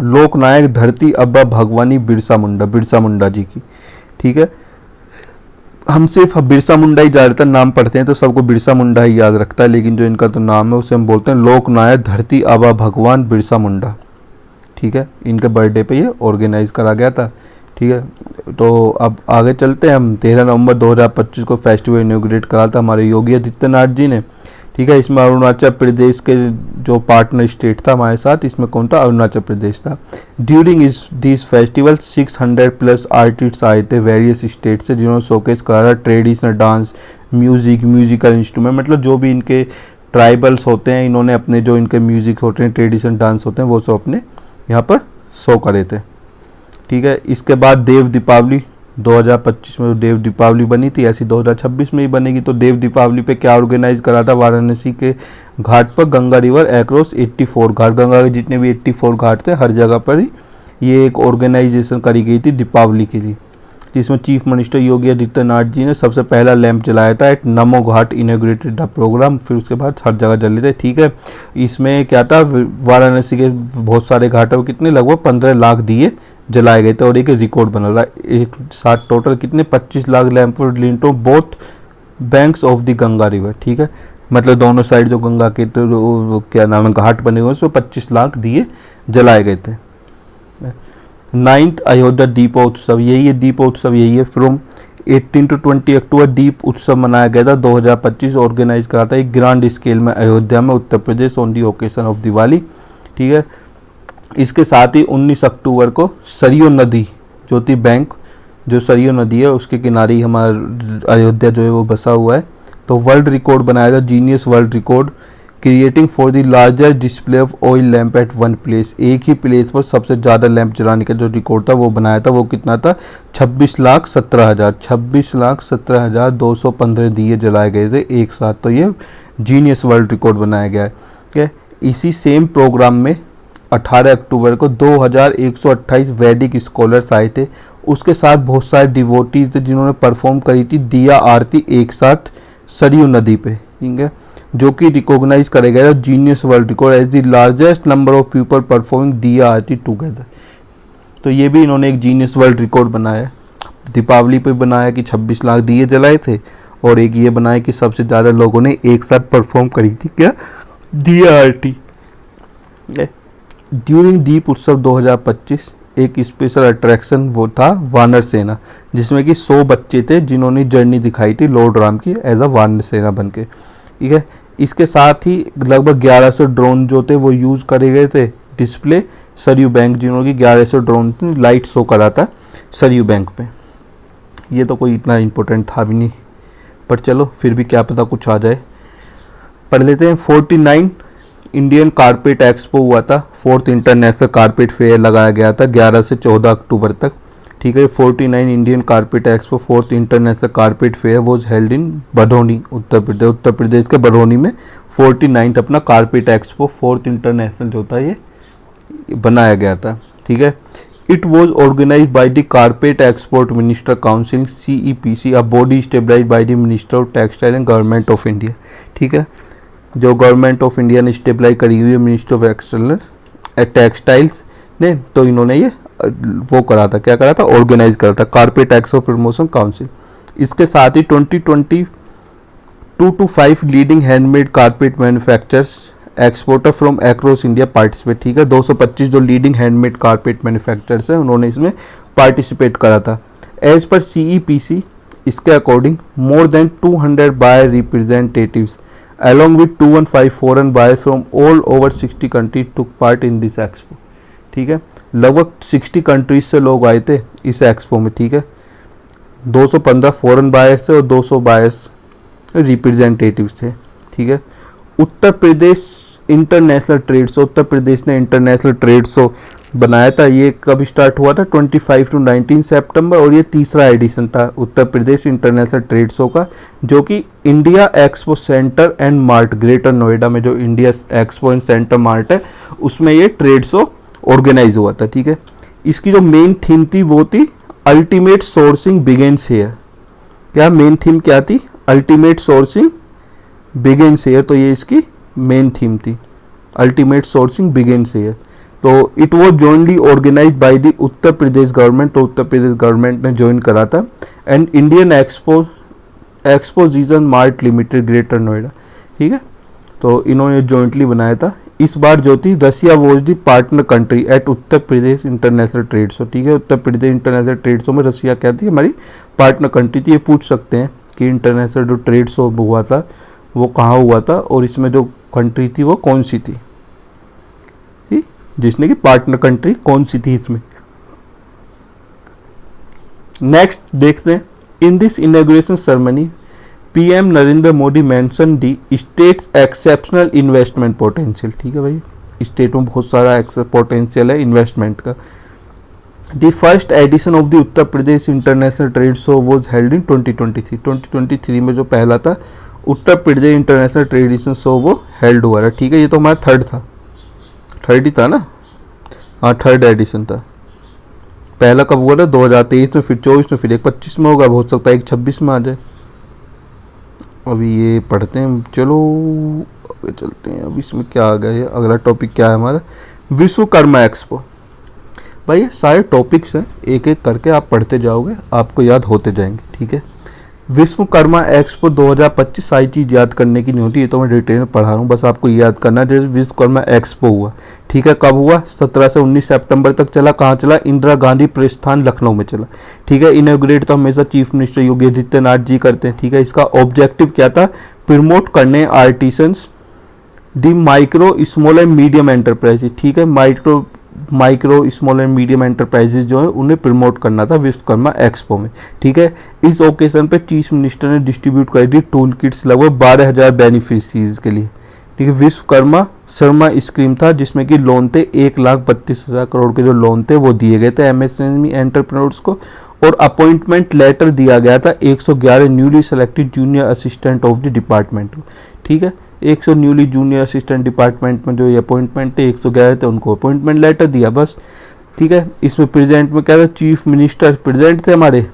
लोकनायक धरती अब्बा भगवानी बिरसा मुंडा जी की, ठीक है। हम सिर्फ बिरसा मुंडा ही ज़्यादातर नाम पढ़ते हैं तो सबको बिरसा मुंडा ही याद रखता है, लेकिन जो इनका तो नाम है उसे हम बोलते हैं लोकनायक धरती आबा भगवान बिरसा मुंडा, ठीक है। इनके बर्थडे पे ये ऑर्गेनाइज करा गया था, ठीक है। तो अब आगे चलते हैं हम। 13 नवंबर 2025 को फेस्टिवल इनॉग्रेट करा था हमारे योगी आदित्यनाथ जी ने। ठीक है। इसमें अरुणाचल प्रदेश के जो पार्टनर स्टेट था हमारे साथ, इसमें कौन था, अरुणाचल प्रदेश था। During this festival 600 plus artist आए थे वेरियस स्टेट से, जिन्होंने शोकेस करा था ट्रेडिशनल डांस, म्यूजिकल इंस्ट्रूमेंट, मतलब जो भी इनके ट्राइबल्स होते हैं, इन्होंने अपने जो इनके म्यूजिक होते हैं, ट्रेडिशनल डांस होते हैं, वो सब अपने यहाँ पर शो करे थे। ठीक है। इसके बाद देव दीपावली 2025 में देव दीपावली बनी थी, ऐसी 2026 में ही बनेगी। तो देव दीपावली पे क्या ऑर्गेनाइज करा था, वाराणसी के घाट पर गंगा रिवर एक्रॉस 84 घाट, गंगा के जितने भी 84 घाट थे हर जगह पर ही ये एक ऑर्गेनाइजेशन करी गई थी दीपावली के लिए, जिसमें चीफ मिनिस्टर योगी आदित्यनाथ जी ने सबसे पहला लैंप जलाया था eight Namo Ghat, inaugurated the programme. फिर उसके बाद हर जगह जले थे। ठीक है। इसमें क्या था, वाराणसी के बहुत सारे घाटों कितने लगभग 15 लाख दिए जलाए गए थे और एक रिकॉर्ड बना रहा है। एक साथ टोटल कितने 25 lakh lamp Linto both banks of the Ganga river. ठीक है। मतलब दोनों साइड जो गंगा के तो क्या नाम है घाट बने हुए उसमें 25 लाख दिए जलाए गए थे। 9th अयोध्या दीपोत्सव, यही है दीपोत्सव, यही है। फ्रॉम 18 to 20 अक्टूबर दीप उत्सव मनाया गया था 2025, ऑर्गेनाइज करा था एक ग्रांड स्केल में अयोध्या में Uttar Pradesh on the occasion of Diwali. ठीक है। इसके साथ ही 19 अक्टूबर को सरयू नदी, ज्योति बैंक जो सरयू नदी है उसके किनारे ही हमारा अयोध्या जो है वो बसा हुआ है, तो वर्ल्ड रिकॉर्ड बनाया था, Guinness world record creating for the largest display of oil lamp at one place. एक ही प्लेस पर सबसे ज़्यादा लैंप जलाने का जो रिकॉर्ड था वो बनाया था। वो कितना था, 26,17,215 दिए जलाए गए थे एक साथ। तो ये जीनियस वर्ल्ड रिकॉर्ड बनाया गया है। ठीक है। इसी सेम प्रोग्राम में 18 अक्टूबर को 2128 वैदिक स्कॉलर्स आए थे, उसके साथ बहुत सारे डिवोटीज थे जिन्होंने परफॉर्म करी थी दिया आरती एक साथ सरयू नदी पे। ठीक है। जो कि रिकॉग्नाइज करेगा गया Guinness world record as the largest number of people performing diya aarti together. तो ये भी इन्होंने एक जीनियस वर्ल्ड रिकॉर्ड बनाया है। दीपावली पे बनाया कि 26 लाख दिए जलाए थे, और एक ये बनाया कि सबसे ज़्यादा लोगों ने एक साथ परफॉर्म करी थी क्या, दिया आरती। ड्यूरिंग दीप उत्सव 2025 एक स्पेशल अट्रैक्शन वो था वानर सेना, जिसमें कि 100 बच्चे थे जिन्होंने जर्नी दिखाई थी लॉर्ड राम की एज अ वानर सेना बन के। ठीक है। इसके साथ ही लगभग 1100 ड्रोन जो थे वो यूज़ करे गए थे डिस्प्ले सरयू बैंक, जिन्होंने 1100 ड्रोन लाइट शो करा था सरयू बैंक पे। ये तो कोई इतना इम्पोर्टेंट था भी नहीं, पर चलो फिर भी क्या पता कुछ आ जाए। पढ़ लेते हैं। 49 इंडियन कारपेट एक्सपो हुआ था, 4th इंटरनेशनल कारपेट फेयर लगाया गया था 11 से 14 अक्टूबर तक। ठीक है। 49 Indian carpet expo 4th international carpet fair was held in Barauni Uttar Pradesh. Uttar Pradesh के बरौनी में 49th अपना कारपेट एक्सपो 4th इंटरनेशनल जो था ये बनाया गया था। ठीक है। It was organise by the carpet export minister council CEPC, a body stabilise by the minister of textile and government of India. ठीक है। जो गवर्नमेंट ऑफ इंडिया ने स्टेबलाइज करी हुई है मिनिस्टर ऑफ एक्सटर्नल टेक्सटाइल्स ने, तो इन्होंने ये वो करा था, क्या करा था, ऑर्गेनाइज करा था कारपेट एक्सपो प्रमोशन काउंसिल। इसके साथ ही 2022 to 5 leading handmade carpet manufacturers exporter from across India participate. ठीक है। 225 जो लीडिंग हैंडमेड कारपेट मैन्युफैक्चरर्स हैं उन्होंने इसमें पार्टिसिपेट करा था। एज पर CEPC इसके according more than 200 buyer representatives along with 215 foreign buyers from all over 60 countries took part in this expo। ठीक है। लगभग 60 कंट्रीज से लोग आए थे इस एक्सपो में। ठीक है। 215 फॉरेन बायर्स थे और 200 बायर्स रिप्रेजेंटेटिव्स थे। ठीक है। Uttar Pradesh international trade show, Uttar Pradesh ने इंटरनेशनल ट्रेड शो बनाया था। ये कब स्टार्ट हुआ था, 25 to 19 सितंबर, और ये तीसरा एडिशन था उत्तर प्रदेश इंटरनेशनल ट्रेड शो का, जो कि India expo centre and mart greater Noida में जो India expo and centre mart है उसमें ये ट्रेड शो ऑर्गेनाइज हुआ था। ठीक है। इसकी जो मेन थीम थी वो थी अल्टीमेट सोर्सिंग बिगिंस हियर। क्या मेन थीम क्या थी, अल्टीमेट सोर्सिंग बिगिंस हियर। तो ये इसकी मेन थीम थी, अल्टीमेट सोर्सिंग बिगिंस हियर। तो it was jointly organise by the Uttar Pradesh government, तो उत्तर प्रदेश गवर्नमेंट ने ज्वाइन करा था, and Indian exposition mart limited greater Noida. ठीक है। तो इन्होंने जॉइंटली बनाया था। इस बार जो थी Russia was the partner country at Uttar Pradesh international trade show. ठीक है। Uttar Pradesh international trade show में रसिया क्या थी, हमारी पार्टनर कंट्री थी। ये पूछ सकते हैं कि इंटरनेशनल जो ट्रेड शो हुआ था वो कहाँ हुआ था और इसमें जो कंट्री थी वो कौन सी थी, जिसने की पार्टनर कंट्री कौन सी थी इसमें। नेक्स्ट देखते हैं, in this inauguration ceremony PM Narendra Modi mention the states exceptional investment potential. ठीक है भाई, स्टेट में बहुत सारा पोटेंशियल है इन्वेस्टमेंट का। The first edition of the Uttar Pradesh international trade show was held in 2023। 2023 में जो पहला था उत्तर प्रदेश इंटरनेशनल ट्रेडिशन शो वो हेल्ड हुआ था। ठीक है, ये तो हमारा थर्ड ही था ना, हाँ थर्ड एडिशन था। पहला कब हुआ था 2023 में, फिर 24 में, फिर एक 25 में होगा, हो सकता है एक 26 में आ जाए। अभी ये पढ़ते हैं, चलो आगे चलते हैं। अभी इसमें क्या आ गया है, अगला टॉपिक क्या है हमारा, विश्वकर्मा एक्सपो। भाई ये सारे टॉपिक्स हैं, एक एक करके आप पढ़ते जाओगे, आपको याद होते जाएंगे। ठीक है, विश्वकर्मा एक्सपो 2025 सारी चीज़ याद करने की नहीं होती, ये तो मैं डिटेल में पढ़ा रहा हूँ, बस आपको याद करना है। जैसे विश्वकर्मा एक्सपो हुआ, ठीक है, कब हुआ, 17 से 19 सितंबर तक चला। कहाँ चला, इंदिरा गांधी प्रस्थान लखनऊ में चला। ठीक है, इनॉग्रेट तो हमेशा चीफ मिनिस्टर योगी आदित्यनाथ जी करते हैं। ठीक है, इसका ऑब्जेक्टिव क्या था, प्रमोट करने artisans, the micro small and medium enterprises. ठीक है, micro small and medium enterprises जो है उन्हें प्रमोट करना था विश्वकर्मा एक्सपो में। ठीक है, इस ओकेजन पे चीफ मिनिस्टर ने डिस्ट्रीब्यूट कर दी टूल किट्स लगभग 12,000 बेनिफिशियरीज के लिए। ठीक है, विश्वकर्मा शर्मा स्कीम था जिसमें कि लोन थे 1,32,000 करोड़ के जो लोन थे वो दिए गए थे एमएसएमई एंटरप्रेन्योर्स को, और अपॉइंटमेंट लेटर दिया गया था 111 newly selected junior assistant of the department को। ठीक है, 100 न्यूली जूनियर असिस्टेंट डिपार्टमेंट में जो ये अपॉइंटमेंट थे 111 थे, उनको अपॉइंटमेंट लेटर दिया बस। ठीक है, इसमें प्रेजेंट में क्या था, चीफ मिनिस्टर प्रेजेंट थे हमारे।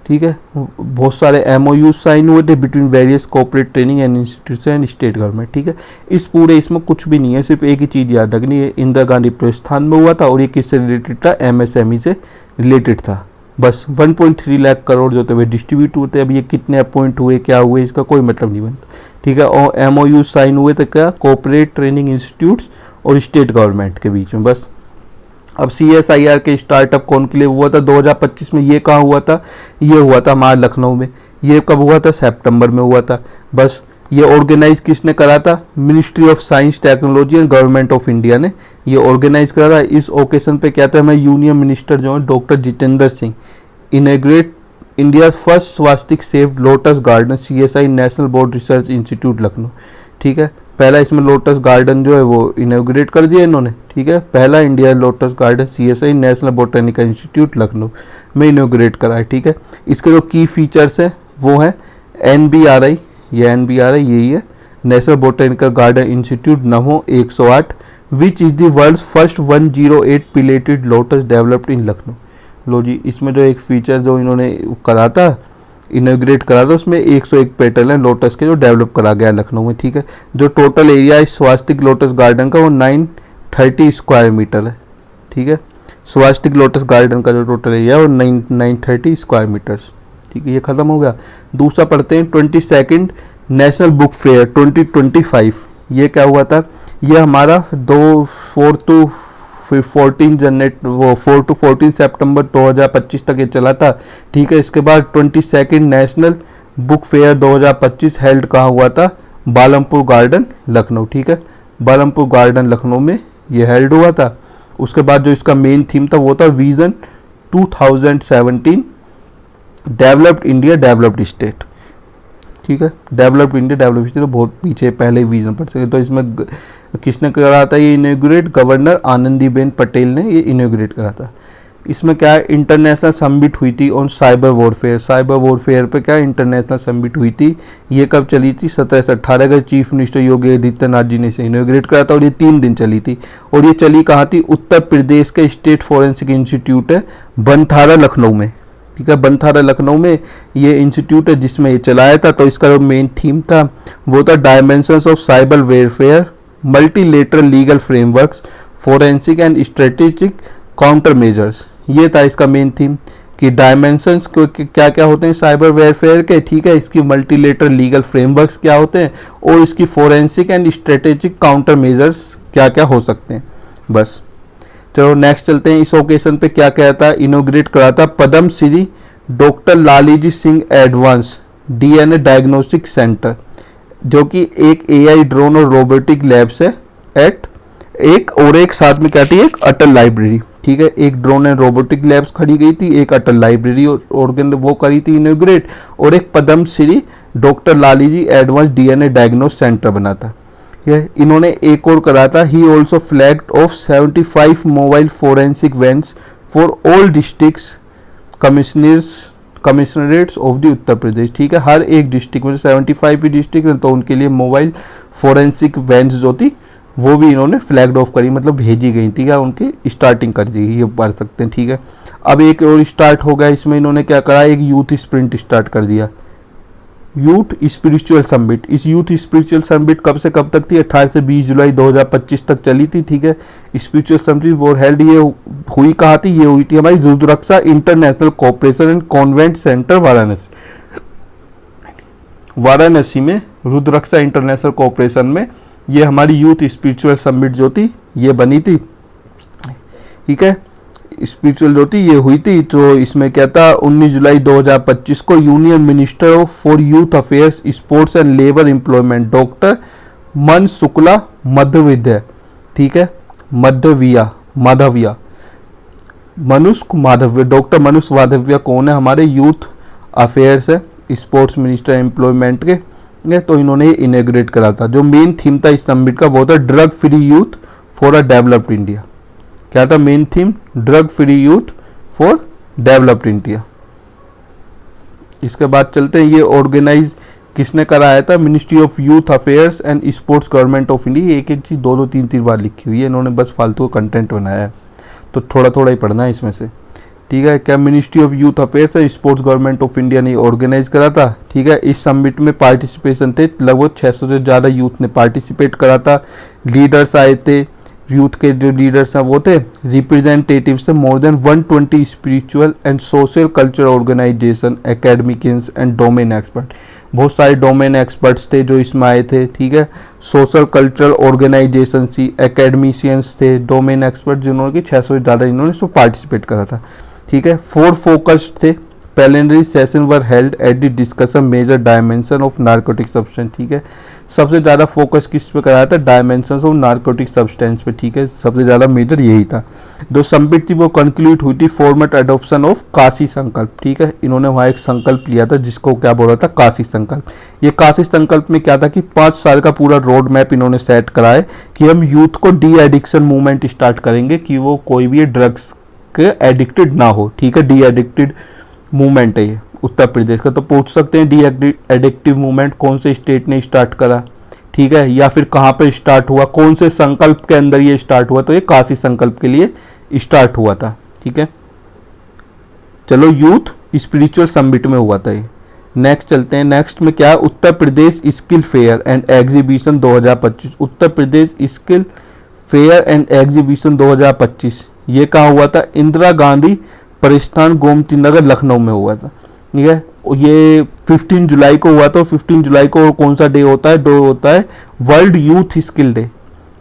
ठीक है, बहुत सारे एमओयू साइन हुए थे between various corporate training and institution and state government. ठीक है, इस पूरे इसमें कुछ भी नहीं है, सिर्फ एक ही चीज़ याद रखनी है, इंदिरा गांधी प्रस्थान में हुआ था और ये किससे रिलेटेड था, एमएसएमई से रिलेटेड था। बस 1.3 लाख करोड़ जो थे वे डिस्ट्रीब्यूट हुए थे। अब ये कितने अपॉइंट हुए, क्या हुए, इसका कोई मतलब नहीं बनता। ठीक है, और एमओयू साइन हुए थे क्या, कॉर्पोरेट ट्रेनिंग इंस्टीट्यूट्स और स्टेट गवर्नमेंट के बीच में बस। अब CSIR के स्टार्टअप कॉन्क्लेव हुआ था 2025 में, ये कहाँ हुआ था, ये हुआ था हमारे लखनऊ में। ये कब हुआ था, सितंबर में हुआ था बस। ये ऑर्गेनाइज किसने करा था, ministry of science technology and government of India ने ये ऑर्गेनाइज करा था। इस ओकेजन पे क्या था, हमें यूनियन मिनिस्टर जो है doctor Jitendra Singh inaugurate India first Swastik shaped lotus garden CSI national board research institute Lucknow. ठीक है, पहला इसमें लोटस गार्डन जो है वो इनॉग्रेट कर दिया इन्होंने। ठीक है, पहला India lotus garden CSI national botanical institute Lucknow में इनॉग्रेट करा है। ठीक है, इसके जो की फीचर्स हैं वो हैं NBRI, ये NBRI यही है, national botanical garden institute Namo 108, which is the world's first 108 petalled lotus developed in Lucknow. लो जी, इसमें जो एक फीचर जो इन्होंने करा था, इनॉग्रेट करा था, उसमें 101 पेटल हैं लोटस के जो डेवलप करा गया लखनऊ में। ठीक है, जो टोटल एरिया है स्वास्तिक लोटस गार्डन का वो 930 स्क्वायर मीटर है। ठीक है, स्वास्तिक लोटस गार्डन का जो टोटल एरिया है वो 930 स्क्वायर मीटर्स। ठीक है, ये खत्म हो गया। दूसरा पढ़ते हैं 22nd नेशनल बुक फेयर 2025। ये क्या हुआ था, ये हमारा 4 to 14 सितंबर 2025 तक ये चला था। ठीक है, इसके बाद 22nd national book fair 2025 held कहाँ हुआ था, बालमपुर गार्डन लखनऊ। ठीक है, बालमपुर गार्डन लखनऊ में ये हेल्ड हुआ था। उसके बाद जो इसका मेन थीम था वो था vision 2017 developed India developed state. ठीक है, डेवलप्ड इंडिया डेवलप्ड स्टेट तो बहुत पीछे पहले विजन पढ़ सके। तो इसमें किसने करा था ये इनॉग्रेट, गवर्नर आनंदीबेन पटेल ने ये इनॉग्रेट करा था। इसमें क्या है, इंटरनेशनल समिट हुई थी on cyber warfare. Cyber warfare पे क्या इंटरनेशनल समिट हुई थी, ये कब चली थी, 17 से 18 का चीफ मिनिस्टर योगी आदित्यनाथ जी ने इसे इनॉग्रेट करा था और ये 3 दिन चली थी। और ये चली कहाँ थी, उत्तर प्रदेश के स्टेट फॉरेंसिक इंस्टीट्यूट है बनथारा लखनऊ में। ठीक है, बनथारा लखनऊ में ये इंस्टीट्यूट है जिसमें ये चलाया था। तो इसका जो मेन थीम था वो था dimensions of cyber warfare, multilateral legal frameworks, forensic and strategic counter measures. ये था इसका मेन थीम कि डायमेंशंस को क्या क्या होते हैं साइबर वेरफेयर के। ठीक है, इसकी मल्टीलेटरल लीगल फ्रेमवर्क्स क्या होते हैं और इसकी forensic and strategic counter measures क्या क्या हो सकते हैं। बस चलो नेक्स्ट चलते हैं। इस ओकेजन पे क्या क्या था, इनॉग्रेट करा था Padma Shri doctor Lalji Singh advance DNA diagnostic centre जो कि एक एआई ड्रोन और रोबोटिक लैब्स है एट एक साथ में क्या थी, एक अटल लाइब्रेरी, ठीक है। एक ड्रोन एंड रोबोटिक लैब्स खड़ी गई थी, एक अटल लाइब्रेरी वो करी थी इनोग्रेट, और एक Padma Shri doctor Lali ji advance DNA diagnose centre बना था। इन्होंने एक और करा था, he also flagged off 75 mobile forensic vans for all districts commissionerates of the Uttar Pradesh, ठीक है। हर एक डिस्ट्रिक्ट में 75 डिस्ट्रिक्ट है, तो उनके लिए मोबाइल फोरेंसिक वैन्स जो थी वो भी इन्होंने फ्लैग्ड ऑफ करी, मतलब भेजी गई थी, या उनकी स्टार्टिंग कर दी, ये पढ़ सकते हैं, ठीक है। अब एक और स्टार्ट हो गया, इसमें इन्होंने क्या करा, एक यूथ स्प्रिंट स्टार्ट कर दिया, यूथ स्पिरिचुअल समिट। इस यूथ स्पिरिचुअल समिट कब से कब तक थी, 18 से 20 जुलाई 2025 तक चली थी, ठीक है। स्पिरिचुअल समिट वो हेल्ड, ये हुई कहाँ थी, ये हुई थी हमारी Rudraksh international cooperation and convention centre Varanasi में रुद्ररक्षा इंटरनेशनल कोऑपरेशन में ये हमारी यूथ स्पिरिचुअल समिट जो थी ये बनी थी, ठीक है। स्पिरिचुअल जो थी ये हुई थी, तो इसमें क्या था, 19 जुलाई 2025 को union minister for youth affairs sports and labour employment doctor मन शुक्ला माधव्य, ठीक है, माधव्य मनुष्क माधव्य, डॉक्टर मनुष्क माधव्य कौन है, हमारे यूथ अफेयर्स है, स्पोर्ट्स मिनिस्टर एम्प्लॉयमेंट के, तो इन्होंने इनॉग्रेट करा था। जो मेन थीम था इस समिट का वो था drug free youth for a developed India. क्या था main theme, drug free youth for developed India. इसके बाद चलते हैं, ये ऑर्गेनाइज किसने कराया था, ministry of youth affairs and sports government of India. एक एक चीज दो तीन बार लिखी हुई है, इन्होंने बस फालतू कंटेंट बनाया है, तो थोड़ा थोड़ा ही पढ़ना है इसमें से, ठीक है। क्या ministry of youth affairs and sports government of India ने ऑर्गेनाइज करा था, ठीक है। इस समिट में पार्टिसिपेशन थे, लगभग 600 से ज़्यादा यूथ ने पार्टिसिपेट करा था। लीडर्स आए थे, यूथ के जो लीडर्स हैं वो थे, रिप्रेजेंटेटिव्स थे, more than 120 spiritual and social culture organisation, academicians and domain expert. बहुत सारे डोमेन एक्सपर्ट्स थे जो इसमें आए थे, ठीक है। सोशल कल्चरल ऑर्गेनाइजेशन थी, एकेडमिशियंस थे, डोमेन एक्सपर्ट, जिन्होंने कि 600 से ज़्यादा इन्होंने इसमें पार्टिसिपेट करा था, ठीक है। 4 फोकस्ड थे, preliminary session were held at the discussion major dimension of narcotic substance, ठीक है। सबसे ज़्यादा फोकस किस पे कराया था, डायमेंशन ऑफ नारकोटिक सब्सटेंस पे, ठीक है। सबसे ज़्यादा मेजर यही था। जो समिट थी वो कंक्लूड हुई थी फॉर्मेट एडॉप्शन ऑफ काशी संकल्प, ठीक है। इन्होंने वहाँ एक संकल्प लिया था जिसको क्या बोला था, काशी संकल्प। ये काशी संकल्प में क्या था कि 5 साल का पूरा रोड मैप इन्होंने सेट करा है कि हम यूथ को डी एडिक्शन मूवमेंट स्टार्ट करेंगे, कि वो कोई भी ड्रग्स के एडिक्टेड ना हो, ठीक है। डी एडिक्टेड मूवमेंट है ये उत्तर प्रदेश का, तो पूछ सकते हैं डी एडिक्टिव मूवमेंट कौन से स्टेट ने स्टार्ट करा, ठीक है, या फिर कहाँ पे स्टार्ट हुआ, कौन से संकल्प के अंदर ये स्टार्ट हुआ, तो ये काशी संकल्प के लिए स्टार्ट हुआ था, ठीक है। चलो यूथ स्पिरिचुअल समिट में हुआ था ये। नेक्स्ट चलते हैं, नेक्स्ट में क्या, Uttar Pradesh skill fair and exhibition 2025। Uttar Pradesh skill fair and exhibition 2025 ये कहाँ हुआ था, इंदिरा गांधी परिस्थान गोमती नगर लखनऊ में हुआ था, ठीक है। ये 15 जुलाई को हुआ था। 15 जुलाई को कौन सा डे होता है, डे होता है वर्ल्ड यूथ स्किल डे,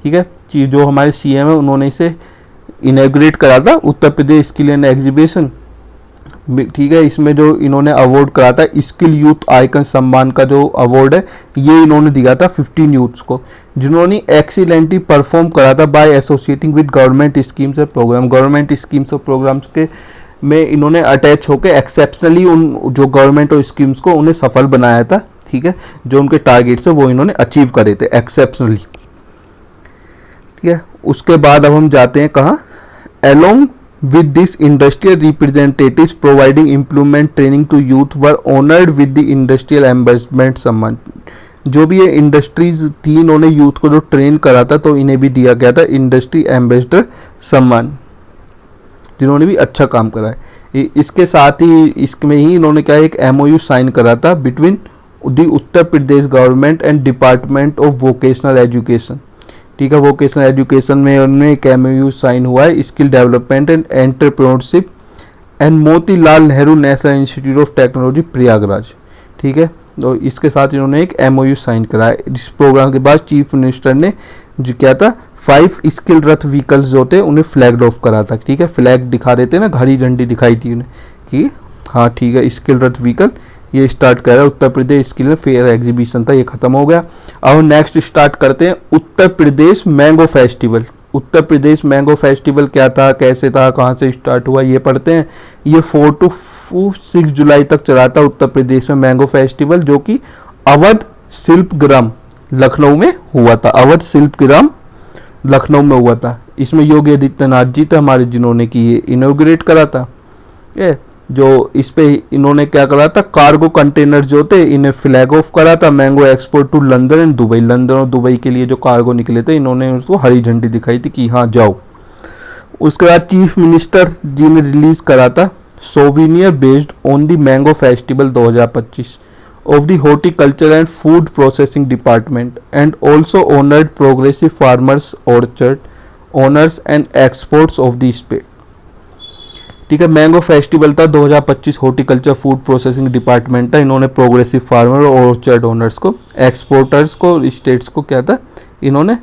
ठीक है। जो हमारे सीएम है उन्होंने इसे इनॉग्रेट करा था, उत्तर प्रदेश स्किल एंड एग्जीबिशन, ठीक है। इसमें जो इन्होंने अवार्ड करा था स्किल यूथ आइकन सम्मान का जो अवार्ड है ये इन्होंने दिया था 15 यूथ्स को जिन्होंने एक्सीलेंटली परफॉर्म करा था by associating with government schemes और प्रोग्राम। गवर्नमेंट स्कीम्स और प्रोग्राम्स के में इन्होंने अटैच होकर एक्सेप्शनली उन जो गवर्नमेंट और स्कीम्स को उन्हें सफल बनाया था, ठीक है। जो उनके टारगेट्स है वो इन्होंने अचीव करे थे एक्सेप्शनली, ठीक है। उसके बाद अब हम जाते हैं कहाँ, along with this industrial representatives providing employment training to youth were honored with the industrial ambassador सम्मान। जो भी ये इंडस्ट्रीज थी इन्होंने यूथ को जो ट्रेन करा था तो इन्हें भी दिया गया था इंडस्ट्री एम्बेसडर सम्मान, जिन्होंने भी अच्छा काम करा है। इसके साथ ही इसमें ही इन्होंने क्या एक MOU साइन करा था between the Uttar Pradesh government and department of vocational education, ठीक है। वोकेशनल एजुकेशन में उनमें एक MOU साइन हुआ है, skill development and entrepreneurship and Motilal Nehru national institute of technology Prayagraj, ठीक है। तो इसके साथ इन्होंने एक MOU साइन करा है। इस प्रोग्राम के बाद चीफ मिनिस्टर ने जो क्या था 5 स्किल रथ व्हीकल्स जो थे उन्हें फ्लैग ऑफ करा था, ठीक है। फ्लैग दिखा देते ना, घड़ी झंडी दिखाई थी उन्हें कि हाँ ठीक है स्किल रथ व्हीकल ये स्टार्ट करा उत्तर प्रदेश स्किल फेयर एग्जीबिशन था, ये खत्म हो गया। अब नेक्स्ट स्टार्ट करते हैं Uttar Pradesh mango festival. Uttar Pradesh mango festival क्या था, कैसे था, कहाँ से स्टार्ट हुआ, ये पढ़ते हैं। ये 4 to 6 जुलाई तक चला था उत्तर प्रदेश में मैंगो फेस्टिवल, जो कि अवध शिल्पग्राम लखनऊ में हुआ था। अवध शिल्पग्राम लखनऊ में हुआ था। इसमें योगी आदित्यनाथ जी थे हमारे, जिन्होंने कि ये इनोग्रेट करा था। ये जो इस पे इन्होंने क्या करा था, कार्गो कंटेनर जो थे इन्हें फ्लैग ऑफ करा था। Mango export to London and Dubai, London और दुबई के लिए जो कार्गो निकले थे, इन्होंने उसको हरी झंडी दिखाई थी कि हाँ जाओ। उसके बाद चीफ मिनिस्टर जी ने रिलीज करा था souvenir based on the mango festival 2025 of the horticulture and food processing department, and also honored progressive farmers orchard owners and exports of the state। ठीक है, मैंगो फेस्टिवल था 2025, हॉर्टिकल्चर फूड प्रोसेसिंग डिपार्टमेंट था, इन्होंने progressive farmer और orchard owners को, exporters को, states को क्या था, इन्होंने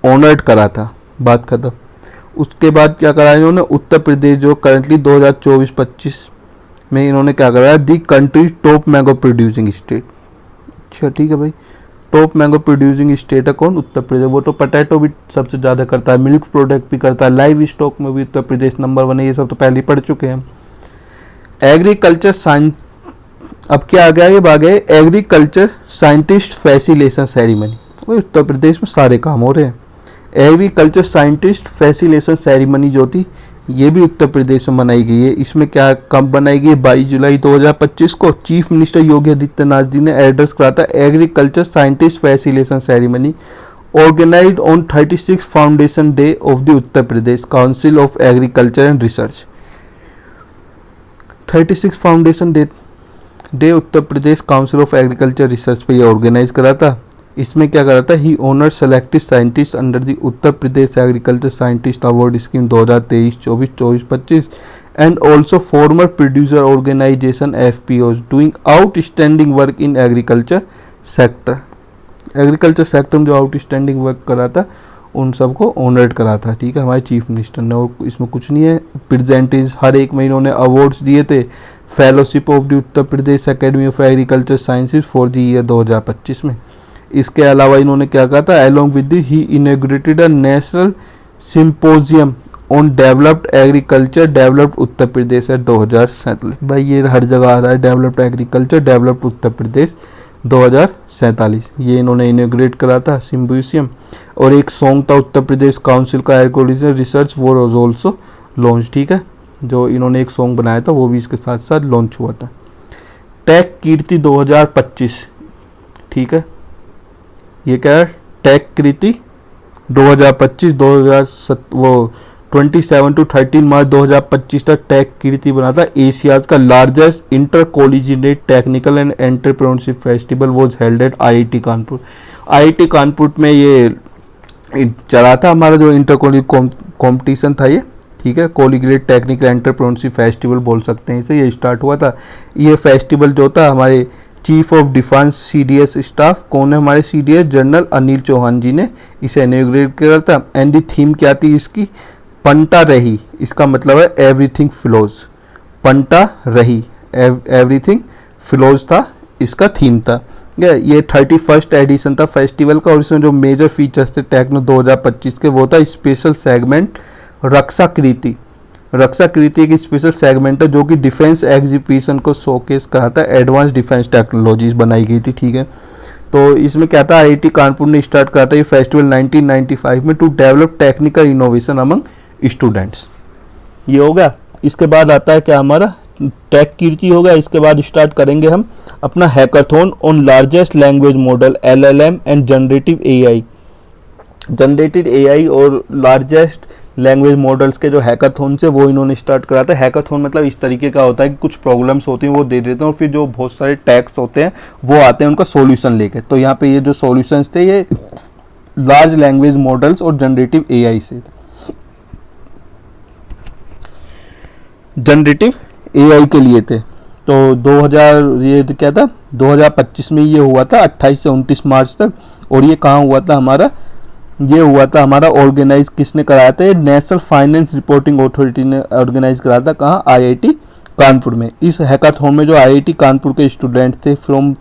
ऑनर्ड करा था। बात खत्म। उसके बाद क्या करा इन्होंने, उत्तर प्रदेश जो करंटली 2024-25 में इन्होंने क्या करा, दी country top mango producing state. अच्छा ठीक है भाई, टॉप मैंगो प्रोड्यूसिंग स्टेट है कौन, उत्तर प्रदेश। वो तो पोटैटो भी सबसे ज़्यादा करता है, मिल्क प्रोडक्ट भी करता है, लाइव स्टॉक में भी उत्तर प्रदेश नंबर 1 है। ये सब तो पहले ही पढ़ चुके हैं हम। एग्रीकल्चर साइंस, अब क्या आ गया, ये आ गए एग्रीकल्चर साइंटिस्ट फैसिलेशन सेरेमनी। वो उत्तर प्रदेश में सारे काम हो रहे हैं। एग्रीकल्चर साइंटिस्ट फैसिलेशन सेरेमनी जो थी, ये भी उत्तर प्रदेश में मनाई गई है। इसमें क्या कब बनाई गई, 22 जुलाई 2025 को चीफ मिनिस्टर योगी आदित्यनाथ जी ने एड्रेस करा था agriculture scientist felicitation ceremony organised on 36 foundation day of the Uttar Pradesh council of agriculture and research. 36 foundation day Uttar Pradesh council of agriculture research पे ये ऑर्गेनाइज करा था। इसमें क्या करा था, he honour selected scientist under the Uttar Pradesh agriculture scientist award scheme 2023-24, 24-25 and also farmer producer organisation FPOs doing outstanding work in agriculture sector. Agriculture sector में जो आउटस्टैंडिंग वर्क करा था उन सबको ऑनर्ड करा था। ठीक है, हमारे चीफ मिनिस्टर ने। और इसमें कुछ नहीं है, प्रेजेंटेज हर एक में इन्होंने अवार्ड्स दिए थे। Fellowship of the Uttar Pradesh academy of agriculture sciences for the year 2025 में। इसके अलावा इन्होंने क्या कहा था, along with he inaugurated a national symposium on developed agriculture developed Uttar Pradesh है 2047। भाई ये हर जगह आ रहा है, developed agriculture developed Uttar Pradesh 2047, ये इन्होंने इनॉग्रेट करा था सिम्पोजियम। और एक सॉन्ग था उत्तर प्रदेश काउंसिल का एग्रीकल्चर रिसर्च वो वाज ऑल्सो लॉन्च। ठीक है, जो इन्होंने एक सॉन्ग बनाया था वो भी इसके साथ साथ लॉन्च हुआ था। टेक कीर्ति 2025, ठीक है, ये क्या है, टेक कीर्ति 2025 वो 27 to 13 मार्च 2025 तक टेक कीर्ति बना था। एशियाज का largest inter collegiate technical and entrepreneurship festival was held at IIT Kanpur. IIT Kanpur में ये चला था हमारा जो इंटर कॉलेज कॉम्पिटिशन था ये। ठीक है, कॉलेजिएट टेक्निकल एंटरप्रेन्योरशिप फेस्टिवल बोल सकते हैं इसे। ये स्टार्ट हुआ था। ये फेस्टिवल जो था हमारे chief of defence CDS staff कौन है, हमारे CDS जनरल अनिल चौहान जी ने इसे इनॉग्रेट किया था। एंड दी थीम क्या थी इसकी, पंटा रही। इसका मतलब है एवरीथिंग फ्लोज। पंटा रही, एवरीथिंग फ्लोज था इसका थीम था। ये 31st एडिशन था फेस्टिवल का। और इसमें जो मेजर फीचर्स थे टेक्नो 2025 के वो था स्पेशल सेगमेंट रक्षा कृति। रक्षा कृति एक स्पेशल सेगमेंट है जो कि डिफेंस एग्जीबिशन को शोकेस करा था। एडवांस डिफेंस टेक्नोलॉजीज बनाई गई थी। ठीक है, तो इसमें क्या था, IIT कानपुर ने स्टार्ट करा था ये फेस्टिवल 1995 में to develop technical innovation among students. ये हो गया। इसके बाद आता है क्या हमारा टेक कीर्ति हो गया। इसके बाद स्टार्ट करेंगे हम अपना hackathon on largest language model LLM and generative AI। Generated AI और लार्जेस्ट लैंग्वेज मॉडल्स के जो हैकाथॉन से वो इन्होंने स्टार्ट करा था। हैकाथॉन मतलब इस तरीके का होता है कि कुछ प्रॉब्लम्स होती हैं वो दे देते हैं और फिर जो बहुत सारे टैग्स होते हैं वो आते हैं उनका सॉल्यूशन लेके। तो यहाँ पे ये जो सॉल्यूशंस थे ये लार्ज लैंग्वेज मॉडल्स और जनरेटिव AI से। जनरेटिव AI के लिए थे। तो 2000 ये क्या था 2025 में ये हुआ था 28 से 29 मार्च तक। और ये कहाँ हुआ था हमारा, ये हुआ था हमारा ऑर्गेनाइज किसने कराया था, नेशनल फाइनेंस रिपोर्टिंग अथॉरिटी ने ऑर्गेनाइज कराया था। कहाँ, IIT कानपुर में। इस हैकाथॉन में जो आईआईटी कानपुर के स्टूडेंट थे from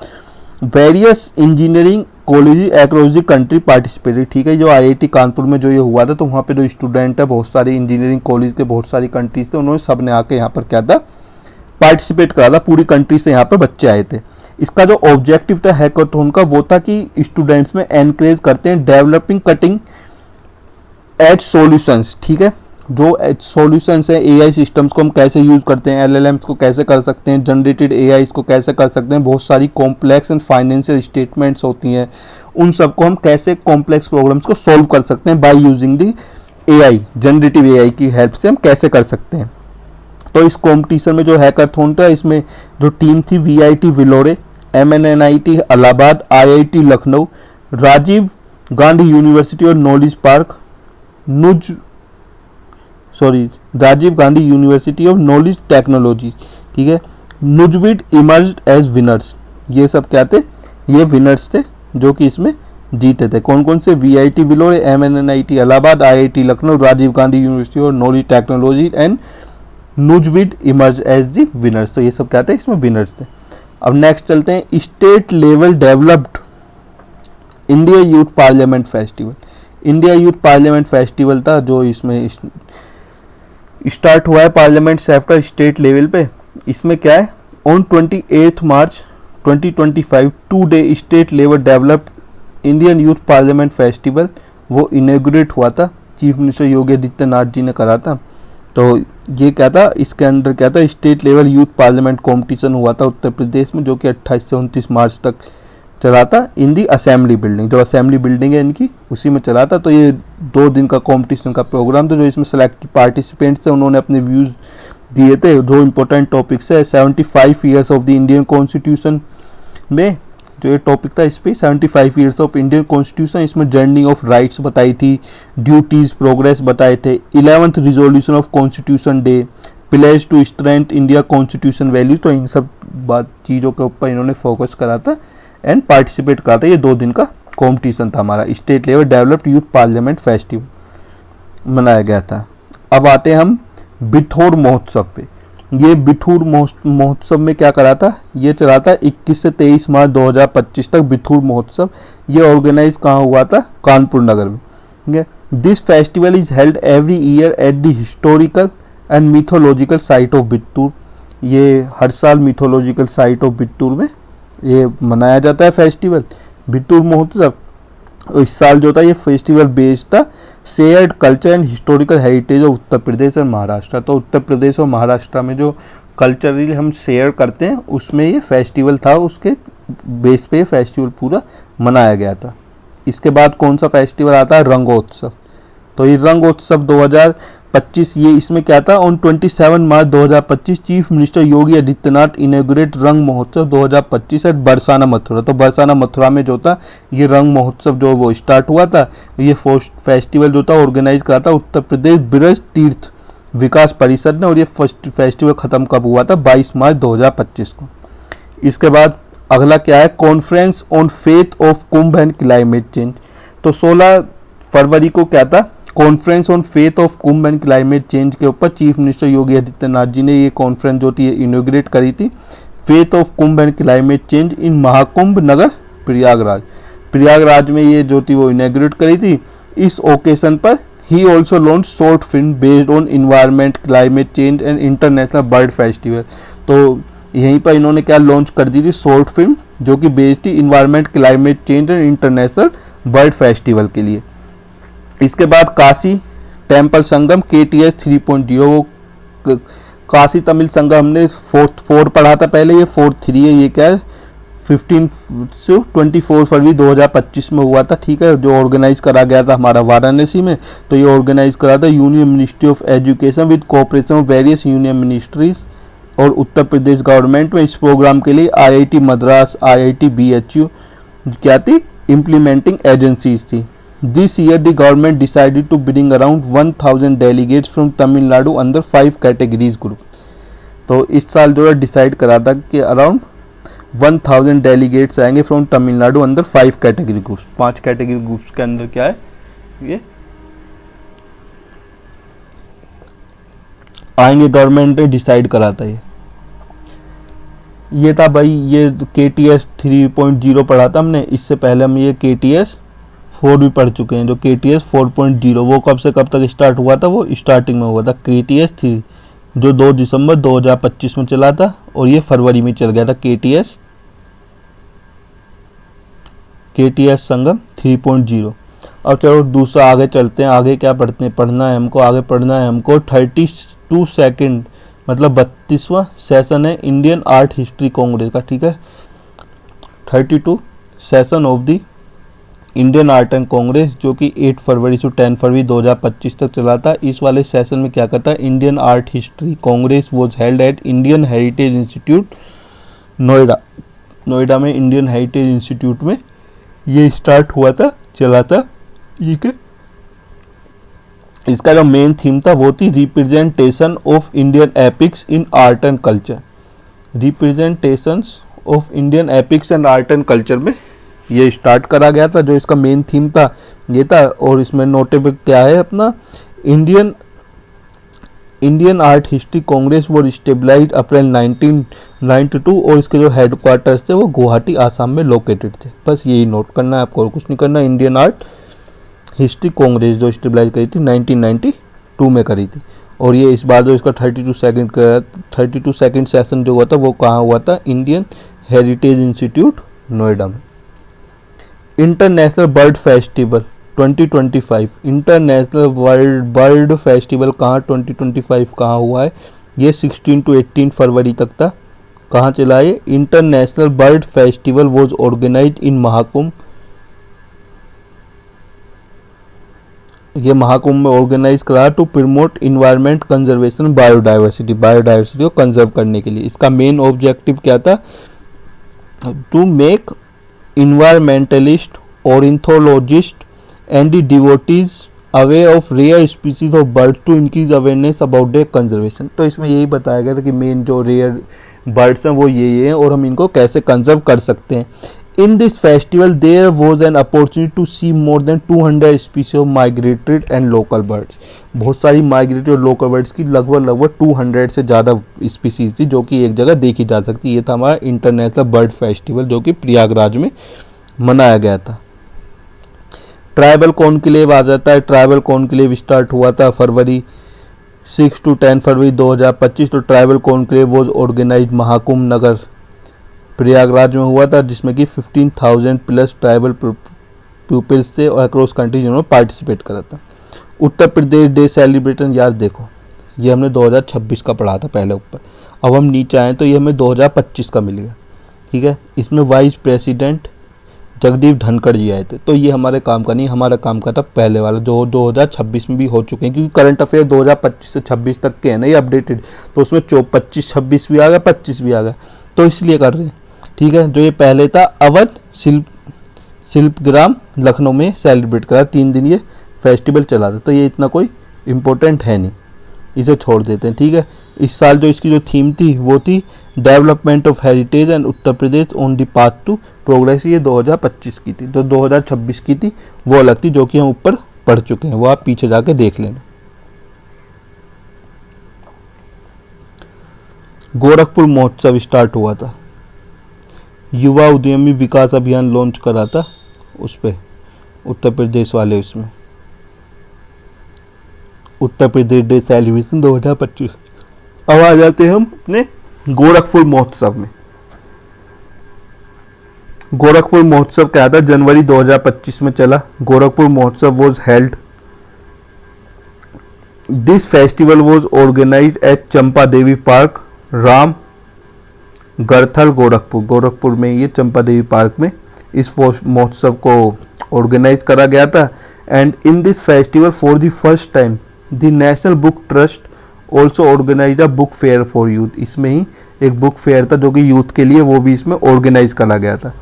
various engineering college across the country participated. ठीक है, जो आईआईटी कानपुर में जो ये हुआ था तो वहाँ पे जो स्टूडेंट है बहुत सारे इंजीनियरिंग कॉलेज के बहुत सारी कंट्रीज थे, उन्होंने सब ने आके यहाँ पर क्या था पार्टिसिपेट करा था, पूरी कंट्री से यहाँ पर बच्चे आए थे। इसका जो ऑब्जेक्टिव था हैकाथॉन का वो था कि स्टूडेंट्स में एनकरेज करते हैं डेवलपिंग कटिंग एज सॉल्यूशंस। ठीक है, जो सॉल्यूशंस है एआई सिस्टम्स को हम कैसे यूज करते हैं, एलएलएम्स को कैसे कर सकते हैं, जनरेटेड एआई को कैसे कर सकते हैं, बहुत सारी कॉम्प्लेक्स एंड फाइनेंशियल स्टेटमेंट्स होती हैं, उन सबको हम कैसे कॉम्प्लेक्स प्रॉब्लम्स को सॉल्व कर सकते हैं by using the AI, generative AI की हेल्प से हम कैसे कर सकते हैं। तो इस कॉम्पिटिशन में जो हैकाथॉन था इसमें जो टीम थी VIT Vellore, MNNIT Allahabad, IIT Lucknow, Rajiv Gandhi university और knowledge park, Rajiv Gandhi university of knowledge technology. ठीक है, नुजविड इमर्ज्ड एज विनर्स। ये सब क्या थे, ये विनर्स थे जो कि इसमें जीते थे। कौन कौन से, VIT Vellore, MNNIT Allahabad, IIT Lucknow, Rajiv Gandhi university of knowledge technology and Nuzvid emerge as the winners. तो ये सब क्या थे, इसमें विनर्स थे। अब नेक्स्ट चलते हैं state level developed India youth parliament festival. India youth parliament festival था जो इसमें स्टार्ट हुआ है पार्लियामेंट सेक्टर स्टेट लेवल पे। इसमें क्या है, on 28 March 2025 two day state level developed Indian youth parliament festival वो इनॉग्रेट हुआ था, चीफ मिनिस्टर योगी आदित्यनाथ जी ने करा था। तो ये क्या था, इसके अंदर क्या था, state level youth parliament competition हुआ था उत्तर प्रदेश में, जो कि 28 से 29 मार्च तक चला था इन दी असेंबली बिल्डिंग, जो असेंबली बिल्डिंग है इनकी उसी में चला था। तो ये 2 दिन का कंपटीशन का प्रोग्राम था, जो इसमें सेलेक्टेड पार्टिसिपेंट्स थे उन्होंने अपने व्यूज़ दिए थे। जो इंपॉर्टेंट टॉपिक्स है 75 years of the Indian constitution में जो ये टॉपिक था, इस पर 75 ईयर्स ऑफ इंडियन कॉन्स्टिट्यूशन, इसमें जर्नी ऑफ राइट्स बताई थी, ड्यूटीज़ प्रोग्रेस बताए थे, 11th resolution of constitution day, pledge to strength India constitution value. तो इन सब बात चीज़ों के ऊपर इन्होंने फोकस करा था एंड पार्टिसिपेट करा था। ये 2 दिन का कॉम्पिटिशन था हमारा, state level developed youth parliament festival मनाया गया था। अब आते हैं हम बिठौर महोत्सव पे। ये बिठूर महोत्सव में क्या करा था, ये चला था 21 से 23 मार्च 2025 तक बिठूर महोत्सव। ये ऑर्गेनाइज कहाँ हुआ था, कानपुर नगर में। ठीक है, this festival is held every year at the historical and mythological site of Bithoor. ये हर साल मिथोलॉजिकल साइट ऑफ बिठूर में ये मनाया जाता है फेस्टिवल बिठूर महोत्सव। इस साल जो था ये फेस्टिवल बेस्ड था shared culture and historical heritage of Uttar Pradesh और महाराष्ट्र। तो उत्तर प्रदेश और महाराष्ट्र में जो कल्चरली हम शेयर करते हैं उसमें ये फेस्टिवल था, उसके बेस पे फेस्टिवल पूरा मनाया गया था। इसके बाद कौन सा फेस्टिवल आता है, रंगोत्सव। तो ये रंगोत्सव 2025, ये इसमें क्या था, on 27 March 2025 chief minister Yogi Adityanath inaugurate रंग महोत्सव 2025 एट बरसाना मथुरा। तो बरसाना मथुरा में जो था ये रंग महोत्सव जो वो स्टार्ट हुआ था। ये फेस्टिवल जो था ऑर्गेनाइज करा था उत्तर प्रदेश ब्रज तीर्थ विकास परिषद ने, और ये फेस्टिवल खत्म कब हुआ था, 22 मार्च 2025 को। इसके बाद अगला क्या है, conference on faith of Kumbh and climate change. तो 16 फरवरी को क्या था, conference on faith of Kumbh and climate change के ऊपर चीफ मिनिस्टर योगी आदित्यनाथ जी ने ये कॉन्फ्रेंस जो थी इनॉग्रेट करी थी, faith of Kumbh and climate change in Mahakumbh Nagar Prayagraj में ये जो थी वो इनॉग्रेट करी थी। इस ओकेशन पर he also launch short film based on environment climate change and international bird festival. तो यहीं पर इन्होंने क्या लॉन्च कर दी थी, शॉर्ट फिल्म जो कि बेस्ड थी environment climate change and international bird festival के लिए। इसके बाद काशी टेम्पल संगम KTS 3.0, वो काशी तमिल संगम हमने 4 पढ़ा था पहले, ये 4.3 है। ये क्या है, 15 से 24 फरवरी 2025 में हुआ था। ठीक है, जो ऑर्गेनाइज करा गया था हमारा वाराणसी में। तो ये ऑर्गेनाइज करा था union ministry of education with cooperation of various union ministries और उत्तर प्रदेश गवर्नमेंट में। इस प्रोग्राम के लिए IIT मद्रास, IIT BHU क्या थी, इम्प्लीमेंटिंग एजेंसीज थी। This year the government decided to bring around 1000 delegates from Tamil Nadu under 5 categories group। तो इस साल जो है डिसाइड करा था कि अराउंड 1000 डेलीगेट्स आएंगे फ्रॉम तमिलनाडु अंदर 5 कैटेगरी ग्रुप्स। 5 कैटेगरी ग्रुप्स के अंदर क्या है, ये आएंगे, गवर्नमेंट ने डिसाइड करा था ये। ये था भाई, ये KTS 3.0 पढ़ा था हमने, इससे पहले हम ये KTS 4 भी पढ़ चुके हैं। जो KTS 4.0 वो कब से कब तक स्टार्ट हुआ था, वो स्टार्टिंग में हुआ था KTS 3 जो 2 दिसंबर 2025 में चला था, और ये फरवरी में चल गया था KTS संगम 3.0। अब चलो दूसरा आगे चलते हैं, आगे क्या पढ़ना है हमको 32 सेकंड मतलब 32वां सेशन है इंडियन आर्ट हिस्ट्री कांग्रेस का, ठीक है। 32 session of the Indian art and Congress, जो कि 8 फरवरी से 10 फरवरी 2025 तक चला था। इस वाले सेशन में क्या करता है, Indian art history Congress was held at Indian heritage institute Noida में इंडियन हेरिटेज इंस्टीट्यूट में ये स्टार्ट हुआ था, चला था, ठीक है। इसका जो मेन थीम था वो थी representation of Indian epics in art and culture. Representations of Indian epics and art and culture में ये स्टार्ट करा गया था। जो इसका मेन थीम था ये था, और इसमें नोटेबल क्या है अपना, इंडियन आर्ट हिस्ट्री कांग्रेस वो स्टेबलाइज अप्रैल 1992, और इसके जो हेडक्वार्टर्स थे वो गुवाहाटी आसाम में लोकेटेड थे। बस यही नोट करना है आपको, और कुछ नहीं करना। इंडियन आर्ट हिस्ट्री कांग्रेस जो स्टेबलाइज करी थी 1992 में करी थी, और ये इस बार जो इसका 32 सेकंड सेशन जो हुआ था वो कहाँ हुआ था, इंडियन हेरिटेज इंस्टीट्यूट नोएडा में। International bird festival 2025, international bird festival कहाँ 2025 कहाँ हुआ है, ये 16 to 18 फरवरी तक था। कहाँ चला है, international bird festival was organise in Mahakumbh. ये महाकुंभ में ऑर्गेनाइज करा to promote environment conservation biodiversity को कंजर्व करने के लिए। इसका मेन ऑब्जेक्टिव क्या था, to make environmentalist, ornithologist and the devotees aware of rare species of birds to increase awareness about their conservation। तो इसमें यही बताया गया था कि मेन जो रेयर बर्ड्स हैं वो ये हैं, और हम इनको कैसे कंजर्व कर सकते हैं। In this festival there was an opportunity to see more than 200 species of migrated and local birds. बहुत सारी माइग्रेटेड और लोकल बर्ड्स की लगभग 200 से ज़्यादा स्पीसीज थी जो कि एक जगह देखी जा सकती। ये था हमारा इंटरनेशनल बर्ड फेस्टिवल जो कि प्रयागराज में मनाया गया था। ट्राइबल कॉन्क्लेव आ जाता है। ट्राइबल कॉन्क्लेव स्टार्ट हुआ था फरवरी 6 to 10 फरवरी 2025। तो tribal conclave was organise Mahakumbh Nagar Prayagraj में हुआ था, जिसमें कि 15,000 प्लस ट्राइबल पीपल्स थे और अक्रॉस कंट्री जिन्होंने पार्टिसिपेट करा था। उत्तर प्रदेश डे सेलिब्रेशन, यार देखो ये हमने 2026 का पढ़ा था पहले ऊपर, अब हम नीचे आए तो ये हमें 2025 का मिल गया, ठीक है। इसमें वाइस प्रेसिडेंट जगदीप धनखड़ जी आए थे, तो ये हमारे काम का नहीं, हमारा काम का था पहले वाला जो 2026 में भी हो चुके हैं, क्योंकि करंट अफेयर 2025 से 26 तक के हैं ना ये अपडेटेड, तो उसमें 25-26 भी आ गया, 25 भी आ गया, तो इसलिए कर रहे हैं, ठीक है। जो ये पहले था अवध शिल्पग्राम लखनऊ में सेलिब्रेट करा, 3 दिन ये फेस्टिवल चला था, तो ये इतना कोई इम्पोर्टेंट है नहीं, इसे छोड़ देते हैं, ठीक है। इस साल जो इसकी जो थीम थी वो थी development of heritage and Uttar Pradesh on the path to progress. ये 2025 की थी, जो 2026 की थी वो अलग थी, जो कि हम ऊपर पढ़ चुके हैं, वो आप पीछे जाके देख लेना। गोरखपुर महोत्सव स्टार्ट हुआ था, युवा उद्यमी विकास अभियान लॉन्च करा था उस पर उत्तर प्रदेश वाले, उसमें उत्तर प्रदेश डे सेलिब्रेशन 2025। अब आ जाते हैं हम अपने गोरखपुर महोत्सव में। गोरखपुर महोत्सव क्या था, जनवरी 2025 में चला। Gorakhpur Mahotsav was held, this festival was organised at Champa Devi park, Ram Garhtal, Gorakhpur में ये चंपा देवी पार्क में इस महोत्सव को ऑर्गेनाइज करा गया था। And in this festival for the first time the National Book Trust also organise a book fair for youth. इसमें ही एक बुक फेयर था जो कि यूथ के लिए, वो भी इसमें ऑर्गेनाइज करा गया था।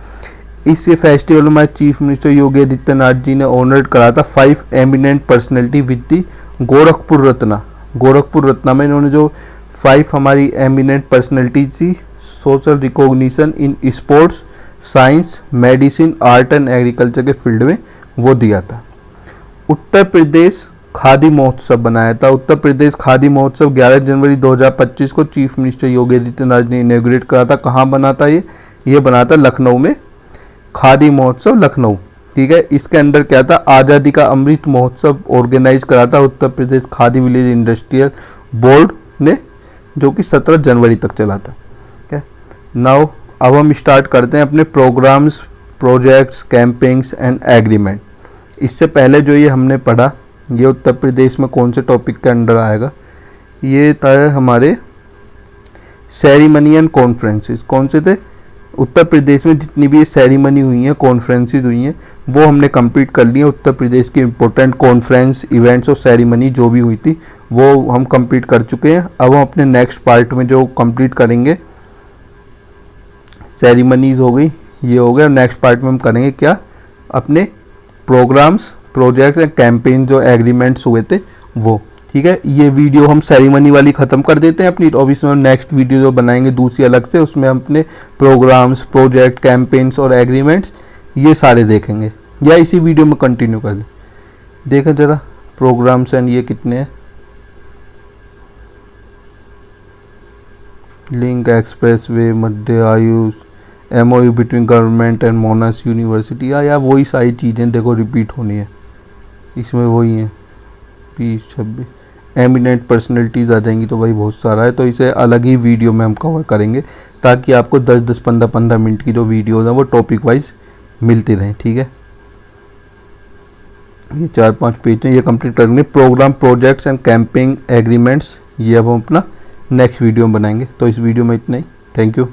इस फेस्टिवल में चीफ मिनिस्टर योगी आदित्यनाथ जी ने ऑनर्ड करा था 5 eminent personality with the Gorakhpur Ratna. Gorakhpur Ratna में इन्होंने जो 5 हमारी एमिनेंट पर्सनैलिटी थी, social recognition in sports, science, medicine, art and agriculture के फील्ड में वो दिया था। उत्तर प्रदेश खादी महोत्सव बनाया था। उत्तर प्रदेश खादी महोत्सव 11 जनवरी 2025 को चीफ मिनिस्टर योगी आदित्यनाथ ने इनॉग्रेट करा था। कहाँ बना था ये बना था लखनऊ में, खादी महोत्सव लखनऊ, ठीक है। इसके अंदर क्या था, आज़ादी का अमृत महोत्सव ऑर्गेनाइज करा था Uttar Pradesh khadi village industrial board ने, जो कि 17 जनवरी तक चला था, ठीक है। नाउ अब हम स्टार्ट करते हैं अपने programmes, projects, campaigns and agreement. इससे पहले जो ये हमने पढ़ा, ये उत्तर प्रदेश में कौन से टॉपिक के अंडर आएगा, ये था हमारे सेरेमनी एंड कॉन्फ्रेंसेस। कौन से थे, उत्तर प्रदेश में जितनी भी सेरेमनी हुई हैं, कॉन्फ्रेंसेस हुई हैं, वो हमने कंप्लीट कर ली है। उत्तर प्रदेश की इंपॉर्टेंट कॉन्फ्रेंस, इवेंट्स और सेरेमनी जो भी हुई थी वो हम कंप्लीट कर चुके हैं। अब हम अपने नेक्स्ट पार्ट में जो कंप्लीट करेंगे, सेरेमनीज हो गई, ये हो गया। नेक्स्ट पार्ट में हम करेंगे क्या, अपने प्रोग्राम्स, प्रोजेक्ट्स एंड कैंपेन जो एग्रीमेंट्स हुए थे वो, ठीक है। ये वीडियो हम सेरेमनी वाली ख़त्म कर देते हैं अपनी, और इसमें नेक्स्ट वीडियो जो बनाएंगे दूसरी अलग से, उसमें हम अपने प्रोग्राम्स, प्रोजेक्ट, कैंपेन्स और एग्रीमेंट्स ये सारे देखेंगे, या इसी वीडियो में कंटिन्यू कर दें। देखें ज़रा प्रोग्राम्स एंड ये कितने हैं, link express way, Madhya Ayush, MOU between government and Mona's university, या वही सारी चीज़ें देखो रिपीट होनी है इसमें, वही हैं 20-26 एमिनेंट पर्सनैलिटीज़ आ जाएंगी, तो भाई बहुत सारा है, तो इसे अलग ही वीडियो में हम कवर करेंगे, ताकि आपको 10-10, 15-15 मिनट की जो वीडियोज़ हैं वो टॉपिक वाइज मिलती रहें, ठीक है। ये 4-5 पेज हैं, ये कंप्लीट करेंगे। Programme, projects and campaign agreements, ये अब हम अपना नेक्स्ट वीडियो में बनाएंगे। तो इस वीडियो में इतना ही, थैंक यू।